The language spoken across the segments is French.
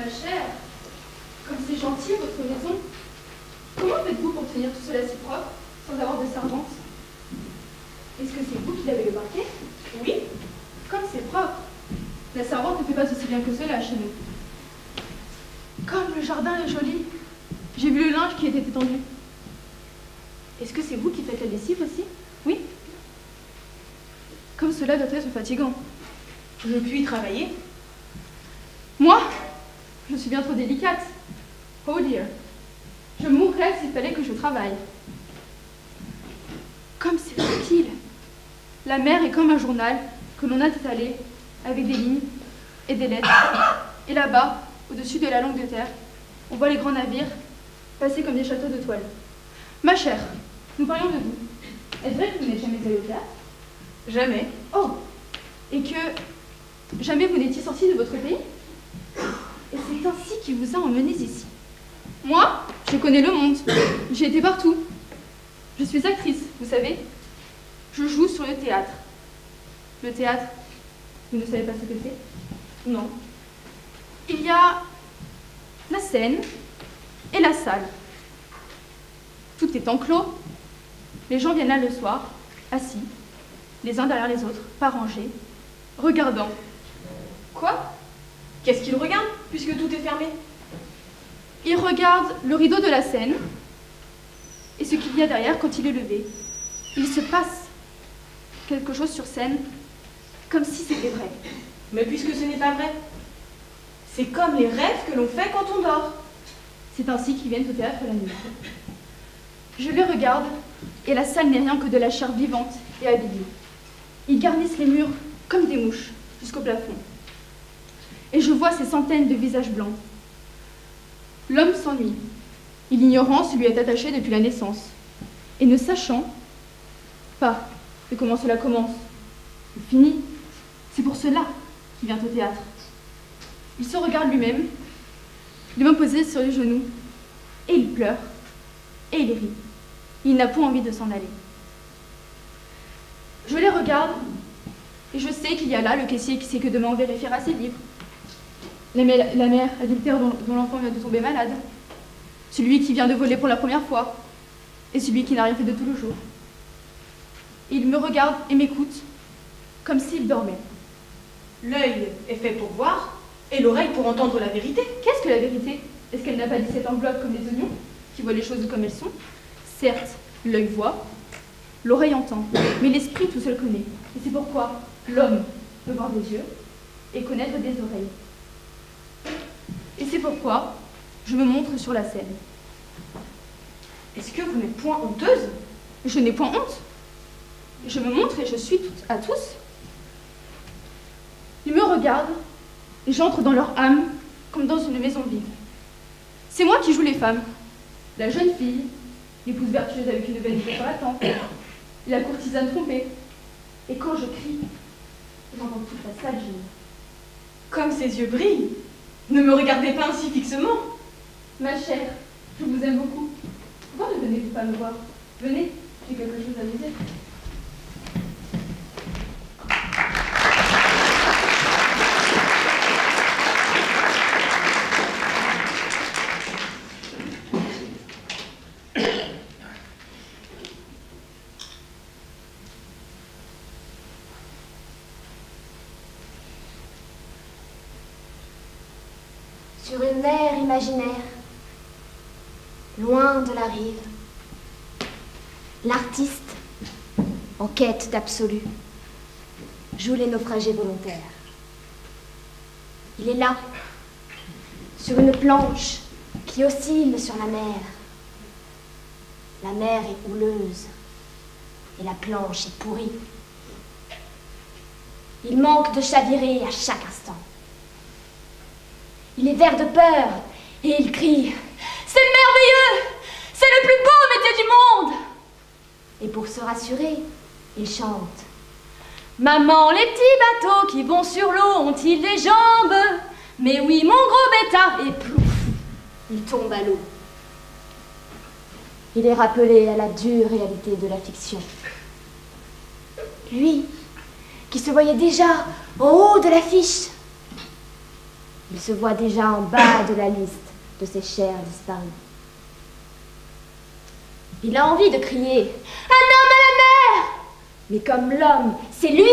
Ma chère, comme c'est gentil votre maison, comment faites-vous pour tenir tout cela si propre, sans avoir de servante? Est-ce que c'est vous qui lavez le parquet? Oui. Comme c'est propre. La servante ne fait pas aussi bien que cela chez nous. Comme le jardin est joli. J'ai vu le linge qui était étendu. Est-ce que c'est vous qui faites la lessive aussi? Oui. Comme cela doit être fatigant. Je puis travailler. Moi, je suis bien trop délicate. Oh dear. Je mourrais s'il fallait que je travaille. Comme c'est futile. La mer est comme un journal que l'on a étalé avec des lignes et des lettres. Et là-bas, au-dessus de la langue de terre, on voit les grands navires passer comme des châteaux de toile. Ma chère, nous parlions de vous. Est-ce vrai que vous n'êtes jamais allée au théâtre? Jamais. Oh, et que jamais vous n'étiez sortie de votre pays? Et c'est ainsi qu'il vous a emmenés ici. Moi, je connais le monde. J'ai été partout. Je suis actrice, vous savez. Je joue sur le théâtre. Le théâtre, vous ne savez pas ce que c'est? Non. Il y a la scène et la salle. Tout est enclos. Les gens viennent là le soir, assis, les uns derrière les autres, pas rangés, regardant. Quoi? Qu'est-ce qu'ils regardent, puisque tout est fermé? Ils regardent le rideau de la scène et ce qu'il y a derrière quand il est levé. Il se passe quelque chose sur scène, comme si c'était vrai. Mais puisque ce n'est pas vrai, c'est comme les rêves que l'on fait quand on dort. C'est ainsi qu'ils viennent au théâtre la nuit. Je les regarde, et la salle n'est rien que de la chair vivante et habillée. Ils garnissent les murs comme des mouches jusqu'au plafond. Et je vois ces centaines de visages blancs. L'homme s'ennuie. L'ignorance lui est attachée depuis la naissance. Et ne sachant pas de comment cela commence ou finit, c'est pour cela qu'il vient au théâtre. Il se regarde lui-même, les mains posées sur les genoux, et il pleure, et il rit. Il n'a point envie de s'en aller. Je les regarde, et je sais qu'il y a là le caissier qui sait que demain on vérifiera ses livres. La mère adultère dont l'enfant vient de tomber malade. Celui qui vient de voler pour la première fois. Et celui qui n'a rien fait de tout le jour. Il me regarde et m'écoute, comme s'il dormait. L'œil est fait pour voir, et l'oreille pour entendre la vérité. Qu'est-ce que la vérité? Est-ce qu'elle n'a pas 17 enveloppes comme les oignons, qui voient les choses comme elles sont? Certes, l'œil voit, l'oreille entend, mais l'esprit tout seul connaît. Et c'est pourquoi l'homme peut voir des yeux et connaître des oreilles. Et c'est pourquoi je me montre sur la scène. Est-ce que vous n'êtes point honteuse? Je n'ai point honte. Je me montre et je suis à tous. Ils me regardent et j'entre dans leur âme comme dans une maison vide. C'est moi qui joue les femmes. La jeune fille, l'épouse vertueuse avec une vanité sur la tempe, la courtisane trompée. Et quand je crie, j'entends toute la salle gémir. Comme ses yeux brillent. Ne me regardez pas ainsi fixement. Ma chère, je vous aime beaucoup. Pourquoi ne venez-vous pas me voir? Venez, j'ai quelque chose à vous dire. Sur une mer imaginaire, loin de la rive, l'artiste, en quête d'absolu, joue les naufragés volontaires. Il est là, sur une planche qui oscille sur la mer. La mer est houleuse et la planche est pourrie. Il manque de chavirer à chaque instant. Il est vert de peur et il crie « C'est merveilleux! C'est le plus beau métier du monde !» Et pour se rassurer, il chante « Maman, les petits bateaux qui vont sur l'eau ont-ils des jambes? Mais oui, mon gros bêta !» Et plouf, il tombe à l'eau. Il est rappelé à la dure réalité de la fiction. Lui, qui se voyait déjà en haut de l'affiche, Il se voit déjà en bas de la liste de ses chers disparus. Il a envie de crier « Un homme à la mer !» Mais comme l'homme, c'est lui,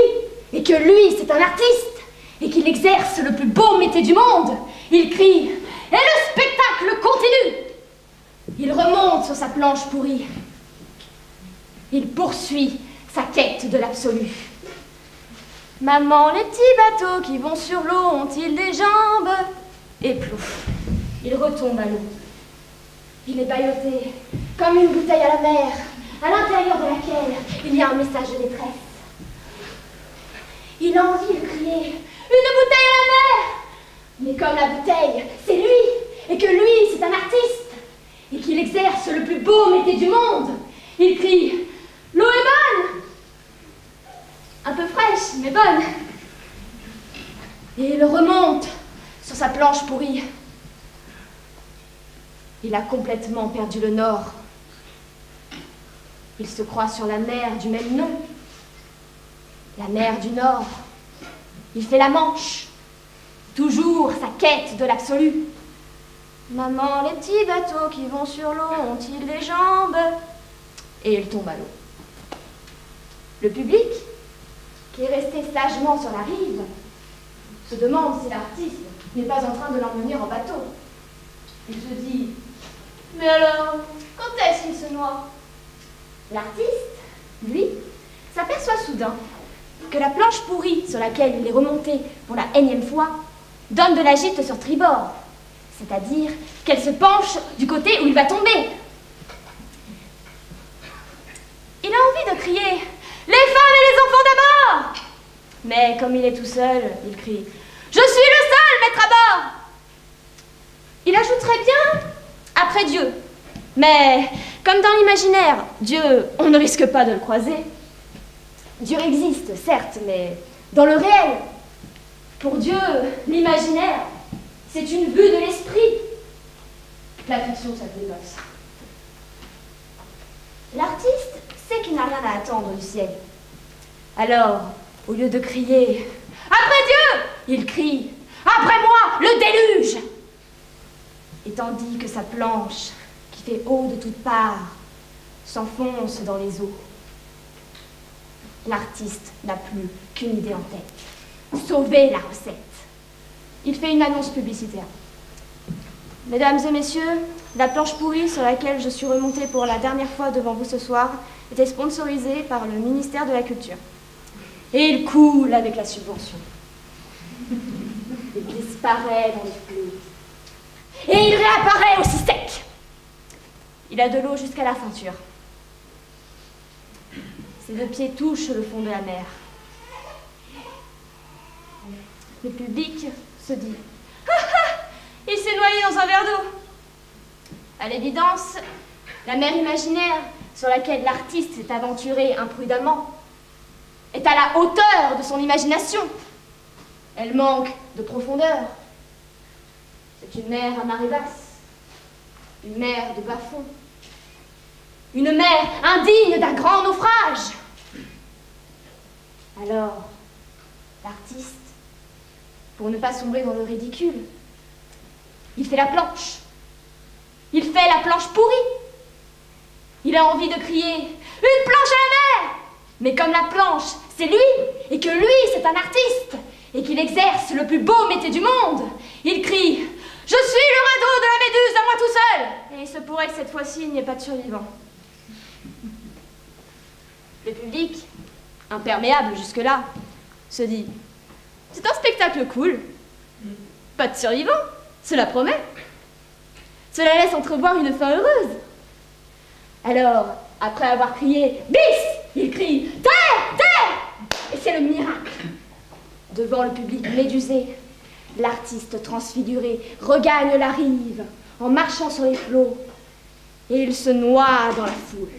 et que lui, c'est un artiste, et qu'il exerce le plus beau métier du monde, il crie « Et le spectacle continue !» Il remonte sur sa planche pourrie. Il poursuit sa quête de l'absolu. Maman, les petits bateaux qui vont sur l'eau ont-ils des jambes? Et plouf, il retombe à l'eau. Il est bâilloté comme une bouteille à la mer, à l'intérieur de laquelle il y a un message de détresse. Il a envie de crier « Une bouteille à la mer !» Mais comme la bouteille, c'est lui, et que lui, c'est un artiste, et qu'il exerce le plus beau métier du monde, il crie « L'eau est bonne !» Un peu fraîche, mais bonne. Et il remonte sur sa planche pourrie. Il a complètement perdu le nord. Il se croit sur la mer du même nom. La mer du Nord. Il fait la Manche. Toujours sa quête de l'absolu. Maman, les petits bateaux qui vont sur l'eau ont-ils des jambes? Et il tombe à l'eau. Le public, qui est resté sagement sur la rive, se demande si l'artiste n'est pas en train de l'emmener en bateau. Il se dit « Mais alors, quand est-ce qu'il se noie ?» L'artiste, lui, s'aperçoit soudain que la planche pourrie sur laquelle il est remonté pour la énième fois donne de la gîte sur tribord, c'est-à-dire qu'elle se penche du côté où il va tomber. Il a envie de crier « Les femmes et les enfants d'abord !» Mais comme il est tout seul, il crie « Je suis le seul maître à bord !» Il ajouterait bien « Après Dieu !» Mais comme dans l'imaginaire, Dieu, on ne risque pas de le croiser. Dieu existe, certes, mais dans le réel. Pour Dieu, l'imaginaire, c'est une vue de l'esprit. La fiction, ça dépasse. L'artiste sait qu'il n'a rien à attendre du ciel. Alors, au lieu de crier « Après Dieu !» il crie « Après moi, le déluge !» Et tandis que sa planche, qui fait haut de toutes parts, s'enfonce dans les eaux, l'artiste n'a plus qu'une idée en tête. Sauver la recette. Il fait une annonce publicitaire. Mesdames et messieurs, la planche pourrie sur laquelle je suis remontée pour la dernière fois devant vous ce soir était sponsorisée par le ministère de la Culture. Et il coule avec la subvention. Il disparaît dans les flots. Et il réapparaît aussi sec. Il a de l'eau jusqu'à la ceinture. Ses deux pieds touchent le fond de la mer. Le public se dit « Ah ah, il s'est noyé dans un verre d'eau !» À l'évidence, la mer imaginaire sur laquelle l'artiste s'est aventuré imprudemment est à la hauteur de son imagination. Elle manque de profondeur. C'est une mer à marée basse, une mer de bas-fond, une mer indigne d'un grand naufrage. Alors, l'artiste, pour ne pas sombrer dans le ridicule, il fait la planche. Il fait la planche pourrie. Il a envie de crier « Une planche à la mer !» Mais comme la planche, c'est lui, et que lui, c'est un artiste, et qu'il exerce le plus beau métier du monde, il crie « Je suis le radeau de la Méduse à moi tout seul !» Et il se pourrait que cette fois-ci, il n'y ait pas de survivant. Le public, imperméable jusque-là, se dit « C'est un spectacle cool. Pas de survivant, cela promet. Cela laisse entrevoir une fin heureuse. » Alors, après avoir crié « Bis !» il crie « Terre, terre !» Et c'est le miracle. Devant le public médusé, l'artiste transfiguré regagne la rive en marchant sur les flots et il se noie dans la foule.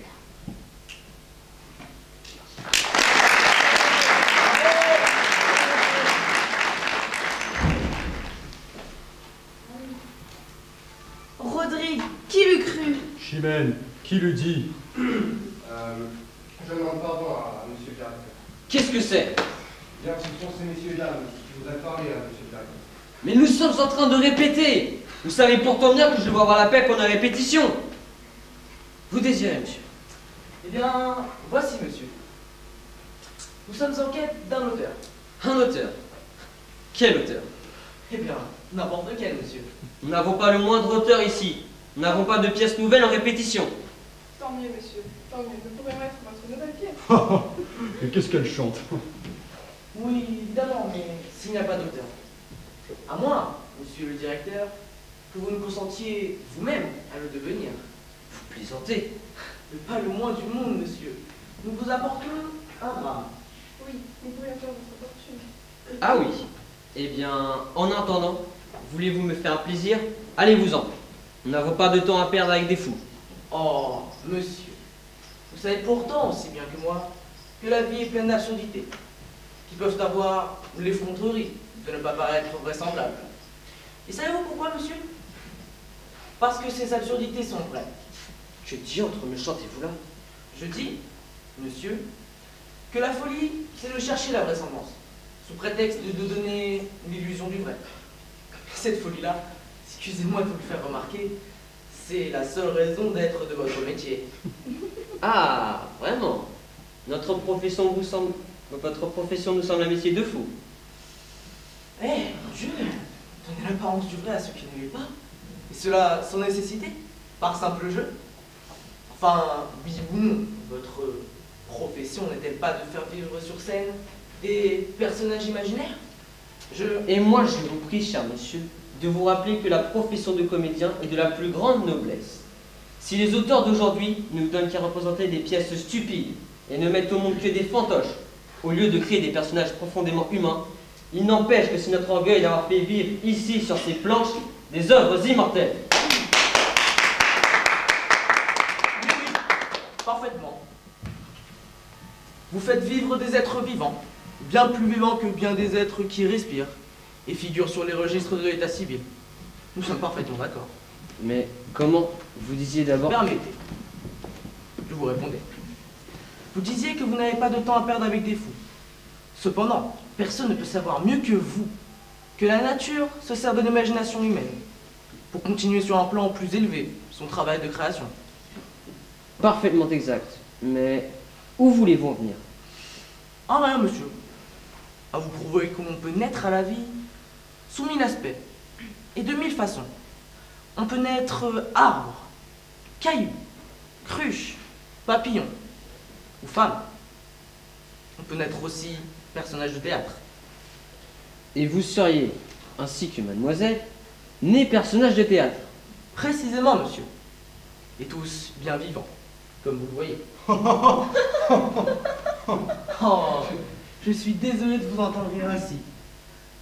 Rodrigue, qui l'eût cru? Chimène, qui l'eût dit? Je demande pardon à M. Pierre. Qu'est-ce que c'est? Bien, ce sont ces messieurs-là qui vous a parlé à M. Pierre. Mais nous sommes en train de répéter. Vous savez pourtant bien que je vais avoir la paix pendant la répétition. Vous désirez, monsieur? Eh bien, voici, monsieur. Nous sommes en quête d'un auteur. Un auteur. Quel auteur? Eh bien, n'importe quel, monsieur. Nous n'avons pas le moindre auteur ici. Nous n'avons pas de pièces nouvelles en répétition. Tant mieux, monsieur. Tant mieux. Nous pourrions mettre votre nouvelle pièce. Et qu'est-ce qu'elle chante? Oui, évidemment, mais s'il n'y a pas d'auteur. À moins, monsieur le directeur, que vous ne consentiez vous-même à le devenir. Vous plaisantez? Mais pas le moins du monde, monsieur. Nous vous apportons un drame. Oui, nous pourrions faire votre fortune. Ah oui. Eh bien, en attendant, voulez-vous me faire un plaisir? Allez-vous-en. Nous n'avons pas de temps à perdre avec des fous. Oh, monsieur. Vous savez pourtant aussi bien que moi que la vie est pleine d'absurdités, qui peuvent avoir l'effronterie de ne pas paraître vraisemblables. Et savez-vous pourquoi, monsieur? Parce que ces absurdités sont vraies. Que diantre me chantez-vous là? Je dis, monsieur, que la folie, c'est de chercher la vraisemblance, sous prétexte de donner l'illusion du vrai. Cette folie-là, excusez-moi de vous le faire remarquer, c'est la seule raison d'être de votre métier. Ah, vraiment? Notre profession vous semble... Votre profession nous semble un métier de fou. Eh, mon Dieu, donnez l'apparence du vrai à ce qui ne l'est pas. Et cela sans nécessité, par simple jeu. Enfin, oui ou non, votre profession n'est-elle pas de faire vivre sur scène des personnages imaginaires? Et moi, je vous prie, cher monsieur, de vous rappeler que la profession de comédien est de la plus grande noblesse. Si les auteurs d'aujourd'hui ne nous donnent qu'à représenter des pièces stupides et ne mettent au monde que des fantoches, au lieu de créer des personnages profondément humains, il n'empêche que c'est notre orgueil d'avoir fait vivre ici, sur ces planches, des œuvres immortelles. Oui, oui, parfaitement. Vous faites vivre des êtres vivants, bien plus vivants que bien des êtres qui respirent et figurent sur les registres de l'état civil. Nous sommes parfaitement d'accord. Mais comment? Vous disiez d'abord... Permettez. Je vous répondais. Vous disiez que vous n'avez pas de temps à perdre avec des fous. Cependant, personne ne peut savoir mieux que vous que la nature se sert de l'imagination humaine pour continuer sur un plan plus élevé son travail de création. Parfaitement exact. Mais où voulez-vous en venir? Ah rien, monsieur. À vous prouver que l'on peut naître à la vie sous 1000 aspects et de 1000 façons. On peut naître arbre, caillou, cruche, papillon ou femme. On peut naître aussi personnage de théâtre. Et vous seriez, ainsi que mademoiselle, né personnage de théâtre. Précisément, monsieur. Et tous bien vivants, comme vous le voyez. Oh, je suis désolé de vous entendre rire ainsi.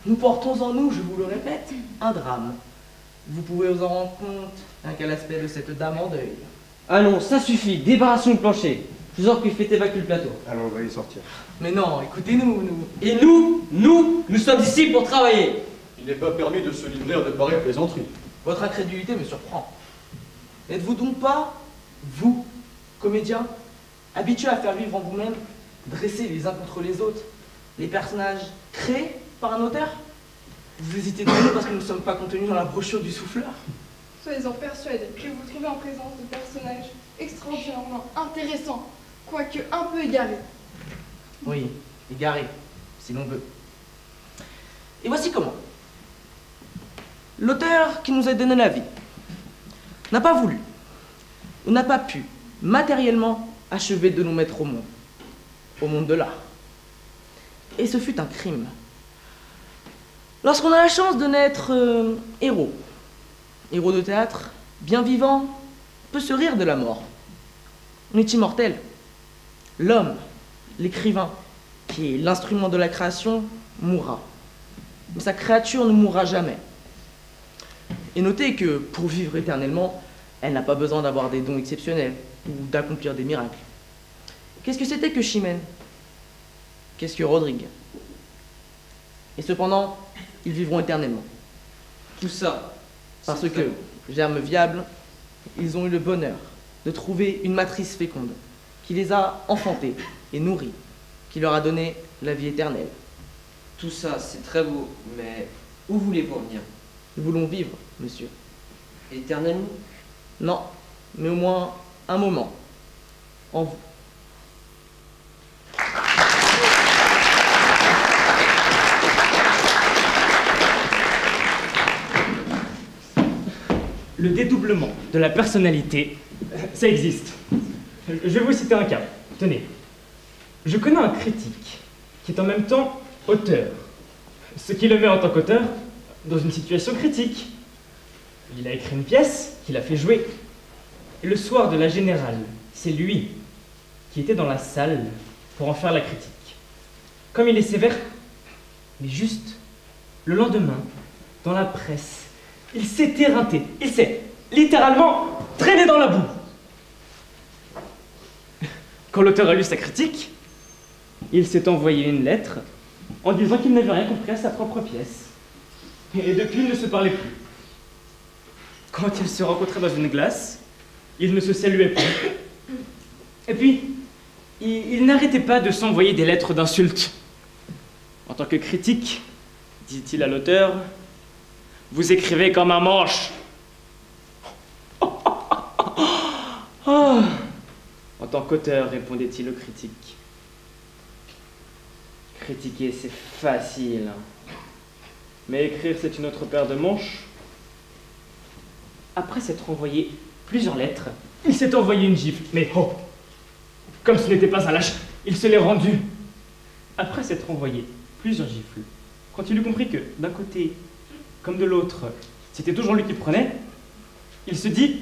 Nous portons en nous, je vous le répète, un drame. Vous pouvez vous en rendre compte rien qu'à l'aspect de cette dame en deuil. Allons, ça suffit, débarrassons le plancher. Je vous en prie, faites évacuer le plateau. Allons, on va y sortir. Mais non, écoutez-nous, nous. Et nous sommes ici pour travailler. Il n'est pas permis de se livrer à de pareilles plaisanteries. Votre incrédulité me surprend. N'êtes-vous donc pas, vous, comédien, habitué à faire vivre en vous-même, dresser les uns contre les autres, les personnages créés par un auteur? Vous hésitez de nous parce que nous ne sommes pas contenus dans la brochure du souffleur? Soyez-en persuadés que vous vous trouvez en présence de personnages extraordinairement intéressants, quoique un peu égarés. Oui, égarés, si l'on veut. Et voici comment. L'auteur qui nous a donné la vie n'a pas voulu, ou n'a pas pu, matériellement, achever de nous mettre au monde de l'art. Et ce fut un crime. Lorsqu'on a la chance de naître héros de théâtre, bien vivant, peut se rire de la mort. On est immortel. L'homme, l'écrivain, qui est l'instrument de la création, mourra. Mais sa créature ne mourra jamais. Et notez que, pour vivre éternellement, elle n'a pas besoin d'avoir des dons exceptionnels ou d'accomplir des miracles. Qu'est-ce que c'était que Chimène? Qu'est-ce que Rodrigue? Et cependant, ils vivront éternellement. Tout ça. Parce que, germes viables, ils ont eu le bonheur de trouver une matrice féconde qui les a enfantés et nourris, qui leur a donné la vie éternelle. Tout ça, c'est très beau, mais Où voulez-vous en venir? Nous voulons vivre, monsieur. Éternellement? Non, mais au moins un moment. En vous. Le dédoublement de la personnalité, ça existe. Je vais vous citer un cas. Tenez. Je connais un critique qui est en même temps auteur, ce qui le met en tant qu'auteur dans une situation critique. Il a écrit une pièce qu'il a fait jouer. Et le soir de la générale, c'est lui qui était dans la salle pour en faire la critique. Comme il est sévère, mais juste, le lendemain, dans la presse, il s'est éreinté, il s'est littéralement traîné dans la boue. Quand l'auteur a lu sa critique, il s'est envoyé une lettre en disant qu'il n'avait rien compris à sa propre pièce. Et depuis, ils ne se parlaient plus. Quand ils se rencontraient dans une glace, ils ne se saluaient plus. Et puis, ils n'arrêtaient pas de s'envoyer des lettres d'insultes. En tant que critique, dit-il à l'auteur, vous écrivez comme un manche. Oh. En tant qu'auteur, répondait-il au critique. Critiquer, c'est facile. Mais écrire, c'est une autre paire de manches. Après s'être envoyé plusieurs lettres, il s'est envoyé une gifle. Mais oh, comme ce n'était pas un lâche, il se l'est rendu. Après s'être envoyé plusieurs gifles, quand il eut compris que, d'un côté comme de l'autre, c'était toujours lui qui prenait, il se dit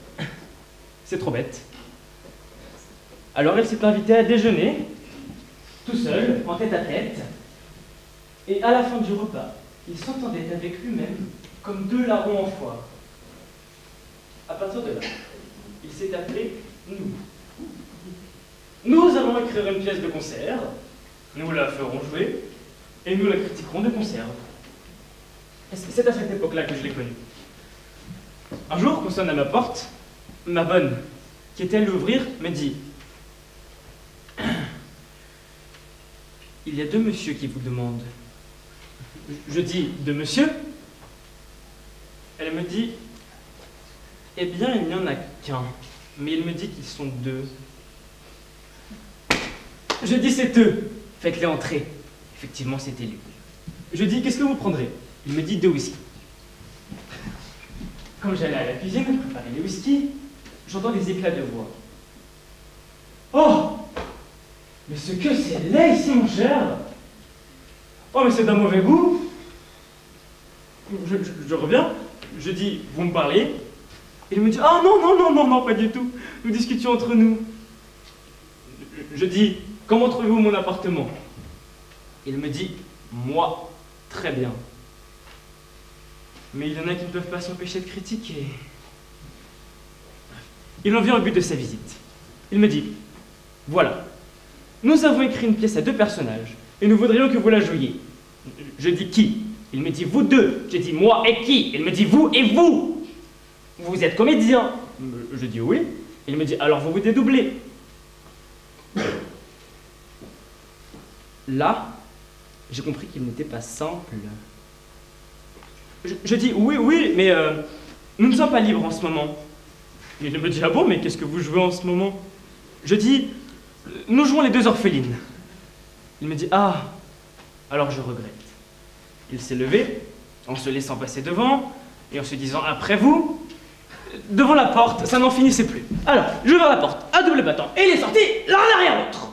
« C'est trop bête ». Alors il s'est invité à déjeuner, tout seul, en tête à tête, et à la fin du repas, il s'entendait avec lui-même comme deux larrons en foire. À partir de là, il s'est appelé « Nous ». Nous allons écrire une pièce de concert, nous la ferons jouer, et nous la critiquerons de concert. C'est à cette époque-là que je l'ai connu. Un jour, qu'on sonne à ma porte, ma bonne, qui était à l'ouvrir, me dit « Il y a deux messieurs qui vous demandent. » Je dis « Deux messieurs ?» Elle me dit « Eh bien, il n'y en a qu'un, mais il me dit qu'ils sont deux. » Je dis « C'est eux, faites-les entrer. » Effectivement, c'était lui. Je dis « Qu'est-ce que vous prendrez ?» Il me dit 2 whisky. Quand j'allais à la cuisine préparer les whisky, j'entends des éclats de voix. Oh! Mais ce que c'est laid ici, mon cher! Oh, mais c'est d'un mauvais goût! Je reviens, je dis, vous me parlez? Il me dit, ah non, non, non, non, non, pas du tout. Nous discutions entre nous. Je dis, comment trouvez-vous mon appartement? Il me dit, moi, très bien. Mais il y en a qui ne peuvent pas s'empêcher de critiquer. Il en vient au but de sa visite. Il me dit, voilà, nous avons écrit une pièce à 2 personnages, et nous voudrions que vous la jouiez. Je dis qui? Il me dit vous deux. Je dis moi et qui? Il me dit vous et vous. Vous êtes comédien? Je dis oui. Il me dit alors vous vous dédoublez. Là, j'ai compris qu'il n'était pas simple. Je dis oui, oui, mais nous ne sommes pas libres en ce moment. Il me dit ah bon, mais qu'est-ce que vous jouez en ce moment? Je dis nous jouons les 2 orphelines. Il me dit ah, alors je regrette. Il s'est levé en se laissant passer devant et en se disant après vous, devant la porte, ça n'en finissait plus. Alors, je ouvre la porte à double battant et il est sorti l'un derrière l'autre.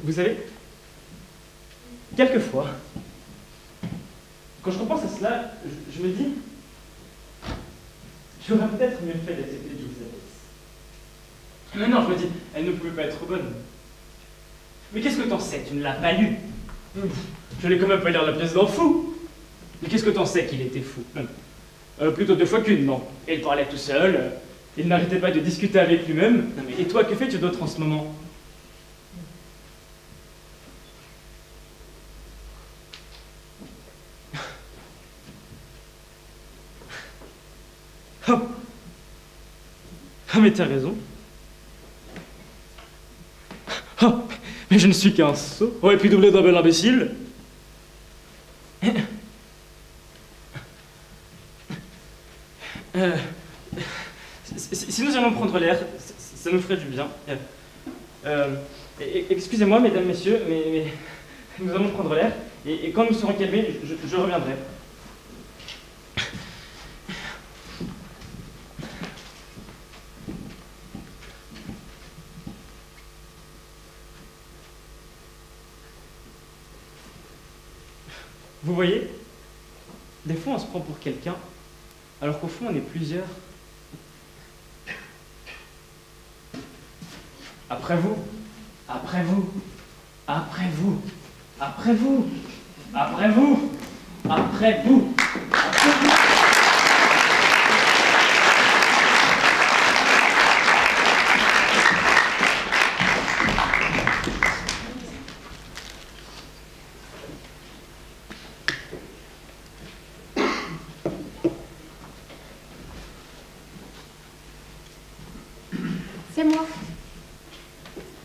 Vous savez, quelquefois, quand je repense à cela, je me dis, j'aurais peut-être mieux fait d'accepter Elisabeth. Mais non, je me dis, elle ne pouvait pas être bonne. Mais qu'est-ce que t'en sais? Tu ne l'as pas lu. Je n'ai quand même pas lire la pièce d'un fou. Mais qu'est-ce que t'en sais qu'il était fou? Plutôt 2 fois qu'une, non. Et il parlait tout seul, il n'arrêtait pas de discuter avec lui-même. Non mais, et toi, que fais-tu d'autre en ce moment? Ah, mais t'as raison. Oh, mais je ne suis qu'un sot. Oh, et puis doublé d'un bel imbécile. Si nous allons prendre l'air, ça nous ferait du bien. Excusez-moi, mesdames, messieurs, mais nous allons prendre l'air, et quand nous serons calmés, je reviendrai. Vous voyez, des fois on se prend pour quelqu'un, alors qu'au fond on est plusieurs. Après vous, après vous, après vous, après vous, après vous, après vous, après vous. C'est moi.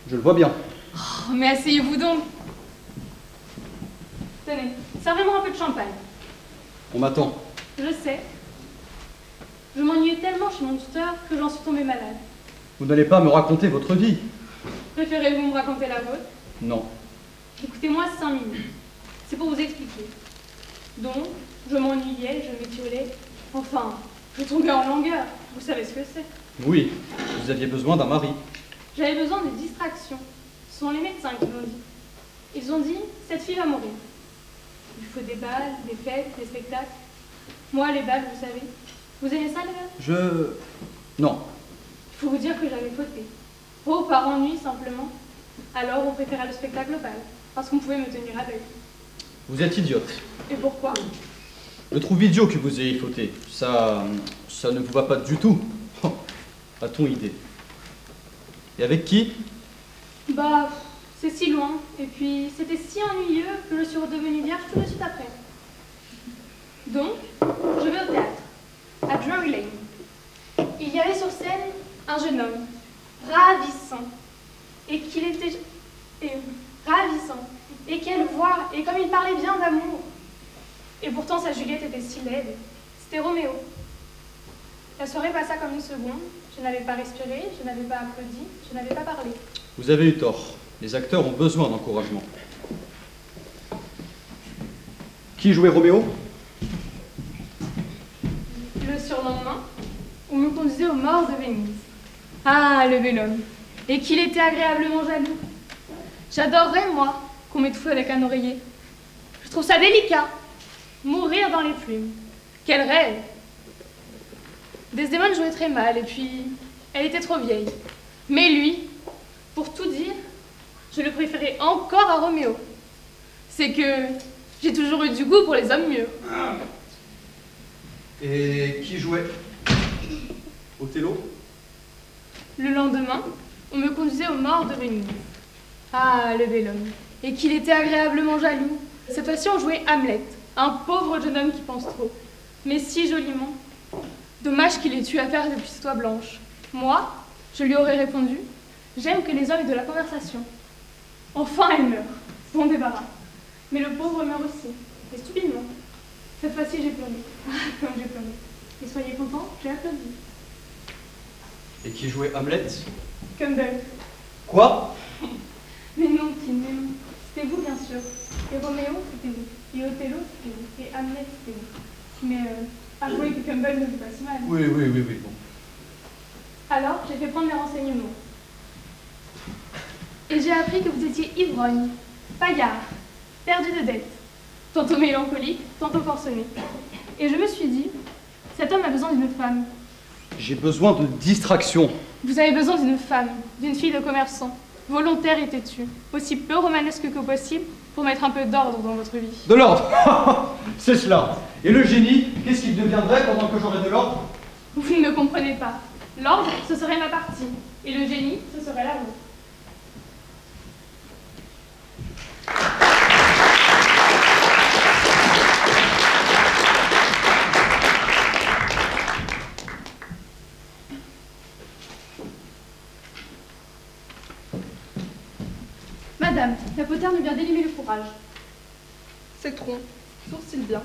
Je le vois bien. Oh, mais asseyez-vous donc. Tenez, servez-moi un peu de champagne. On m'attend. Je sais. Je m'ennuyais tellement chez mon tuteur que j'en suis tombée malade. Vous n'allez pas me raconter votre vie. Préférez-vous me raconter la vôtre? Non. Écoutez-moi 5 minutes. C'est pour vous expliquer. Donc, je m'ennuyais, je m'étiolais. Enfin, je tombais en longueur. Vous savez ce que c'est. Oui, vous aviez besoin d'un mari. J'avais besoin de distraction. Ce sont les médecins qui l'ont dit. Ils ont dit, cette fille va mourir. Il faut des balles, des fêtes, des spectacles. Moi, les balles, vous savez. Vous aimez ça, les balles? Non. Il faut vous dire que j'avais fauté. Oh, par ennui, simplement. Alors, on préférait le spectacle au bal, parce qu'on pouvait me tenir à l'œil. Vous êtes idiote. Et pourquoi? Je trouve idiot que vous ayez fauté. Ça ne vous va pas du tout. A-t-on idée? Et avec qui? Bah, c'est si loin. Et puis, c'était si ennuyeux que je suis redevenue vierge tout de suite après. Donc, je vais au théâtre, à Drury Lane. Il y avait sur scène un jeune homme, ravissant, et qu'il était... ravissant, et quelle voix, et comme il parlait bien d'amour. Et pourtant, sa Juliette était si laide. C'était Roméo. La soirée passa comme une seconde. Je n'avais pas respiré, je n'avais pas applaudi, je n'avais pas parlé. Vous avez eu tort. Les acteurs ont besoin d'encouragement. Qui jouait Roméo? Le surlendemain, on me conduisait aux morts de Venise. Ah, le bel homme. Et qu'il était agréablement jaloux. J'adorerais, moi, qu'on m'étouffe avec un oreiller. Je trouve ça délicat. Mourir dans les plumes. Quel rêve! Desdemone jouait très mal, et puis, elle était trop vieille. Mais lui, pour tout dire, je le préférais encore à Roméo. C'est que j'ai toujours eu du goût pour les hommes mûrs. Et qui jouait Othello? Le lendemain, on me conduisait aux morts de Venise. Ah, le bel homme. Et qu'il était agréablement jaloux. Cette fois-ci, on jouait Hamlet, un pauvre jeune homme qui pense trop. Mais si joliment. Dommage qu'il ait eu à faire depuis ses toits blanches. Moi, je lui aurais répondu, j'aime que les hommes aient de la conversation. Enfin, elle meurt. Bon débarras. Mais le pauvre meurt aussi. Et stupidement. Cette fois-ci, j'ai pleuré. Ah, comme j'ai pleuré. Et soyez contents, j'ai applaudi. Et qui jouait Hamlet? Campbell. Quoi? Mais non, Tim, mais non. C'était vous, bien sûr. Et Roméo, c'était vous. Et Othello, c'était vous. Et Hamlet, c'était vous. Mais, avouez que Campbell ne joue pas si mal. Oui, bon. Alors, j'ai fait prendre mes renseignements. Et j'ai appris que vous étiez ivrogne, paillard, perdu de dette, tantôt mélancolique, tantôt forcené. Et je me suis dit, cet homme a besoin d'une femme. J'ai besoin de distraction. Vous avez besoin d'une femme, d'une fille de commerçant, volontaire et têtue, aussi peu romanesque que possible, pour mettre un peu d'ordre dans votre vie. De l'ordre. C'est cela. Et le génie, qu'est-ce qu'il deviendrait pendant que j'aurais de l'ordre? Vous ne me comprenez pas. L'ordre, ce serait ma partie, et le génie, ce serait la vôtre. citerne vient d'élimer le fourrage. C'est tronc, sourcils bien.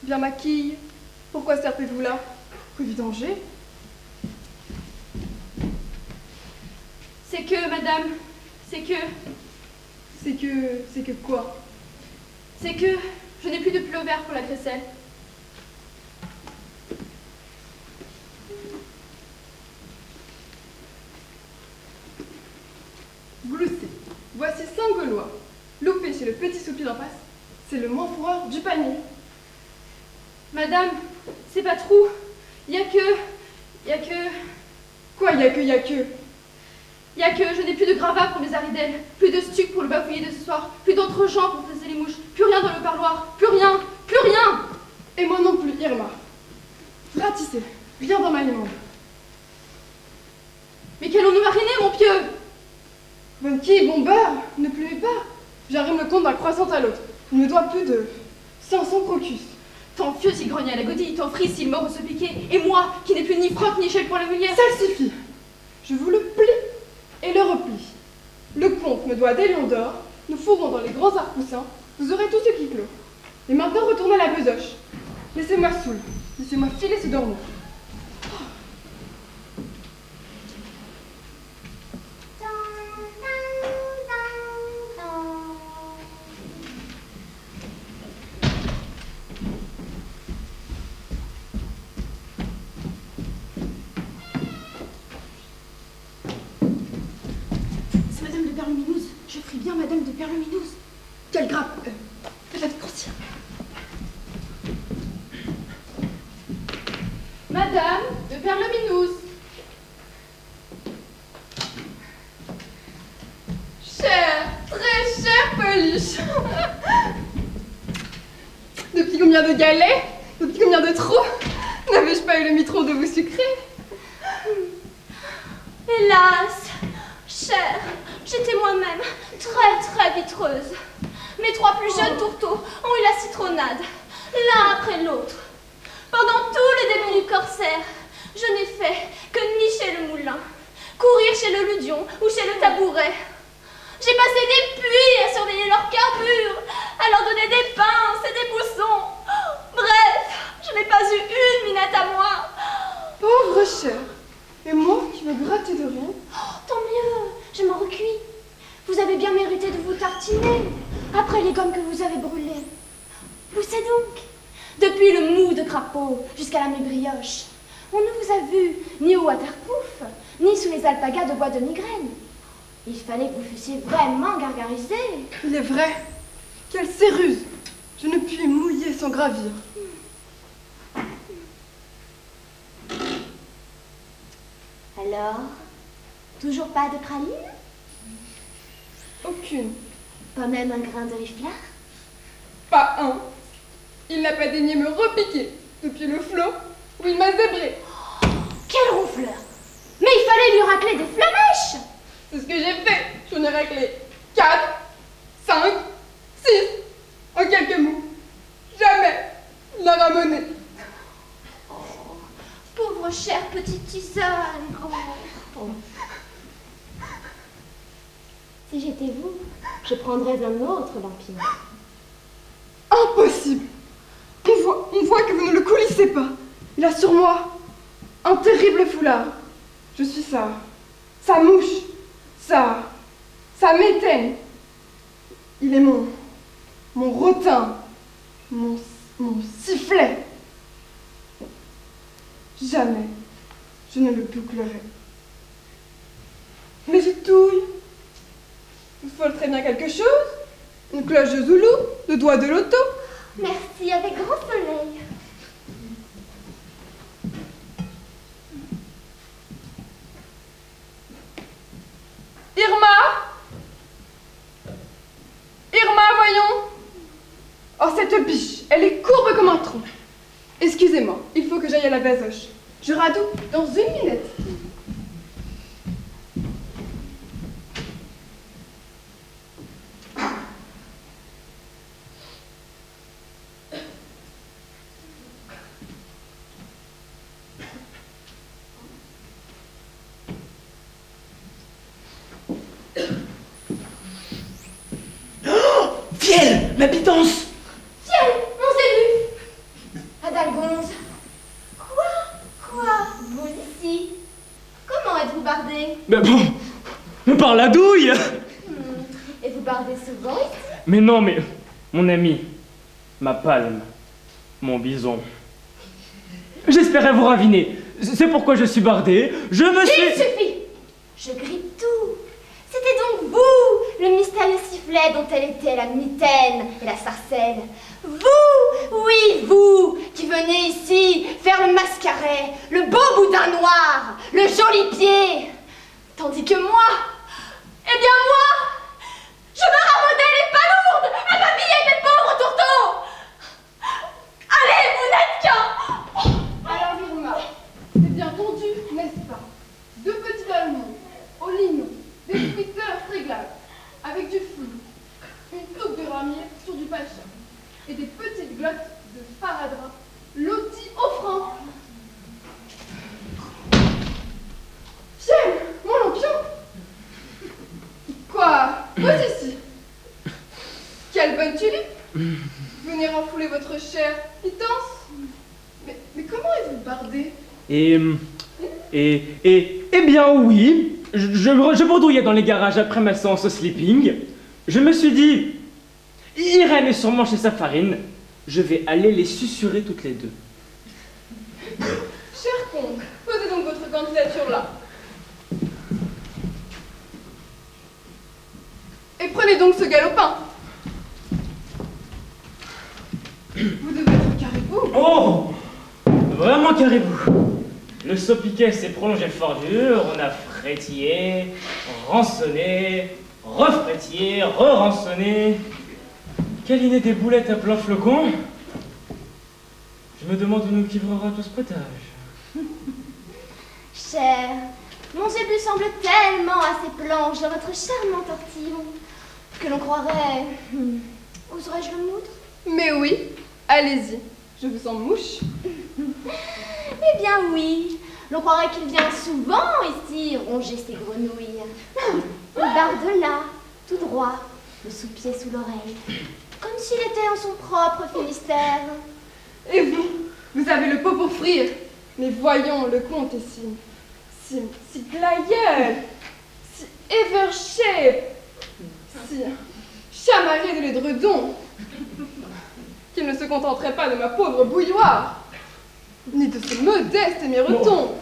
Bien ma quille, pourquoi serpez-vous là? Que vidanger? C'est que, madame, c'est que quoi? C'est que je n'ai plus de pulot vert pour la crécelle. Gloussé, voici 5 Gaulois. Loupé chez le petit soupi d'en face, c'est le moins fourreur du panier. Madame, c'est pas trop. Y a que... Quoi, y a que je n'ai plus de gravats pour mes aridelles, plus de stuc pour le bafouiller de ce soir, plus d'autres gens pour presser les mouches, plus rien dans le parloir, plus rien. Et moi non plus, Irma. Ratissez, rien dans ma limande. Mais qu'allons-nous mariner, mon pieu? Bonne quille, bon beurre, ne plumez pas. J'arrime le compte d'un croissant à l'autre. Il me doit plus de 500 crocus. Ton fieu s'il grogne à la godille, ton fils s'il mord au se piquer, et moi, qui n'ai plus ni froc ni échelle pour la meunière. Ça suffit. Je vous le plie et le replie. Le comte me doit des lions d'or, nous fourrons dans les grands arcs-poussins, vous aurez tout ce qui clôt. Et maintenant retournez à la besoche. Laissez-moi saoul, laissez-moi filer ce dormant. C'est Madame de Perlumineuse. Je prie bien Madame de Perlumineuse. Quelle grappe faites grossir. Madame de Perlumineuse. Cher, très cher Peluche. Depuis combien de galets? Depuis combien de trous? N'avais-je pas eu le mitron de vous sucrer? Hélas, chère, j'étais moi-même très vitreuse. Mes 3 plus jeunes tourteaux ont eu la citronnade, l'un après l'autre. Pendant tout le début du corsaire, je n'ai fait que nicher le moulin, courir chez le ludion ou chez le tabouret. J'ai passé des pluies à surveiller leur carbure, à leur donner des pinces et des boussons. Bref, je n'ai pas eu une minette à moi. Pauvre chère. Et moi qui me grattais de rien? Tant mieux, je m'en recuis. Vous avez bien mérité de vous tartiner, après les gommes que vous avez brûlées. Poussez donc. Depuis le mou de crapaud jusqu'à la mi-brioche, on ne vous a vu ni au waterproof, ni sous les alpagas de bois de migraine. Il fallait que vous fussiez vraiment gargarisé. Il est vrai. Quelle céruse. Je ne puis mouiller sans gravir. Alors, toujours pas de praline? Aucune. Pas même un grain de riflard? Pas un. Il n'a pas daigné me repiquer depuis le flot où il m'a zébré. Quel ronfleur! Mais il fallait lui racler des flamèches! C'est ce que j'ai fait. J'en ai raclé 4, 5, 6 en quelques mots. Jamais il n'a ramené. Pauvre chère petite tisane. Oh. Si j'étais vous, je prendrais un autre lampin. Impossible. On voit que vous ne le coulissez pas. Il a sur moi un terrible foulard. Je suis sa mouche, sa métaigne. Il est mon rotin, mon sifflet. Jamais je ne le bouclerai. Mais j'y touille. Vous follerez bien quelque chose? Une cloche de Zoulou, le doigt de loto. Merci, avec grand soleil. Irma, voyons. Oh, cette biche, elle est courbe comme un tronc. Excusez-moi, il faut que j'aille à la basoche. Je radoue dans 1 minute. Ma pitance! Ciel, mon zébu! Adalgonze. Quoi? Vous ici? Comment êtes-vous bardé? Mais bon, par la douille! Et vous bardez souvent ici? Mais non, mais mon ami, ma palme, mon bison. J'espérais vous raviner. C'est pourquoi je suis bardé. Je me suis... Il suffit! Je grippe tout. C'était donc vous, le mystérieux sifflet dont elle était la mitaine et la sarcelle. Vous, oui, vous, qui venez ici faire le mascaret, le beau boudin noir, le joli pied. Tandis que moi, eh bien moi, je me ramaudais les palourdes à m'habiller mes pauvres tourteaux. Allez, vous n'êtes qu'un... Alors, Irma, c'est bien tendu, n'est-ce pas? 2 petits allemands, au lignon, des fruiteurs réglables, avec du flou, une touque de ramier sur du pacha, et des petites glottes de sparadrap, loties au franc. Ciel, mon lampion! Quoi? Vous ici? Quelle bonne tulipe! Venez renflouer votre chair, pitance! Mais comment êtes-vous bardé? Eh bien oui, je bredouillais dans les garages après ma séance au sleeping. Je me suis dit, Irène est sûrement chez sa farine, je vais aller les susurrer toutes les deux. Cher comte, posez donc votre candidature là. Et prenez donc ce galopin. Vous devez être caribou. Oh, vraiment caribou. Le saupiquet s'est prolongé fort dur, on a frétillé, rançonné, refrétillé, re-rançonné. Câliner des boulettes à plein flocon. Je me demande où nous livrera tout ce potage. Cher, mon zébu semble tellement assez planche dans votre charmant tortillon que l'on croirait... Oserais-je le moudre? Mais oui, allez-y, je vous en mouche. Eh bien oui, l'on croirait qu'il vient souvent ici ronger ses grenouilles. Il barde là, tout droit, le sous-pied sous l'oreille, comme s'il était en son propre Finistère. Et vous avez le pot pour frire. Mais voyons, le comte est si glaïeul, si evershape, si chamarré de l'édredon, qu'il ne se contenterait pas de ma pauvre bouilloire, ni de ce modeste miroton.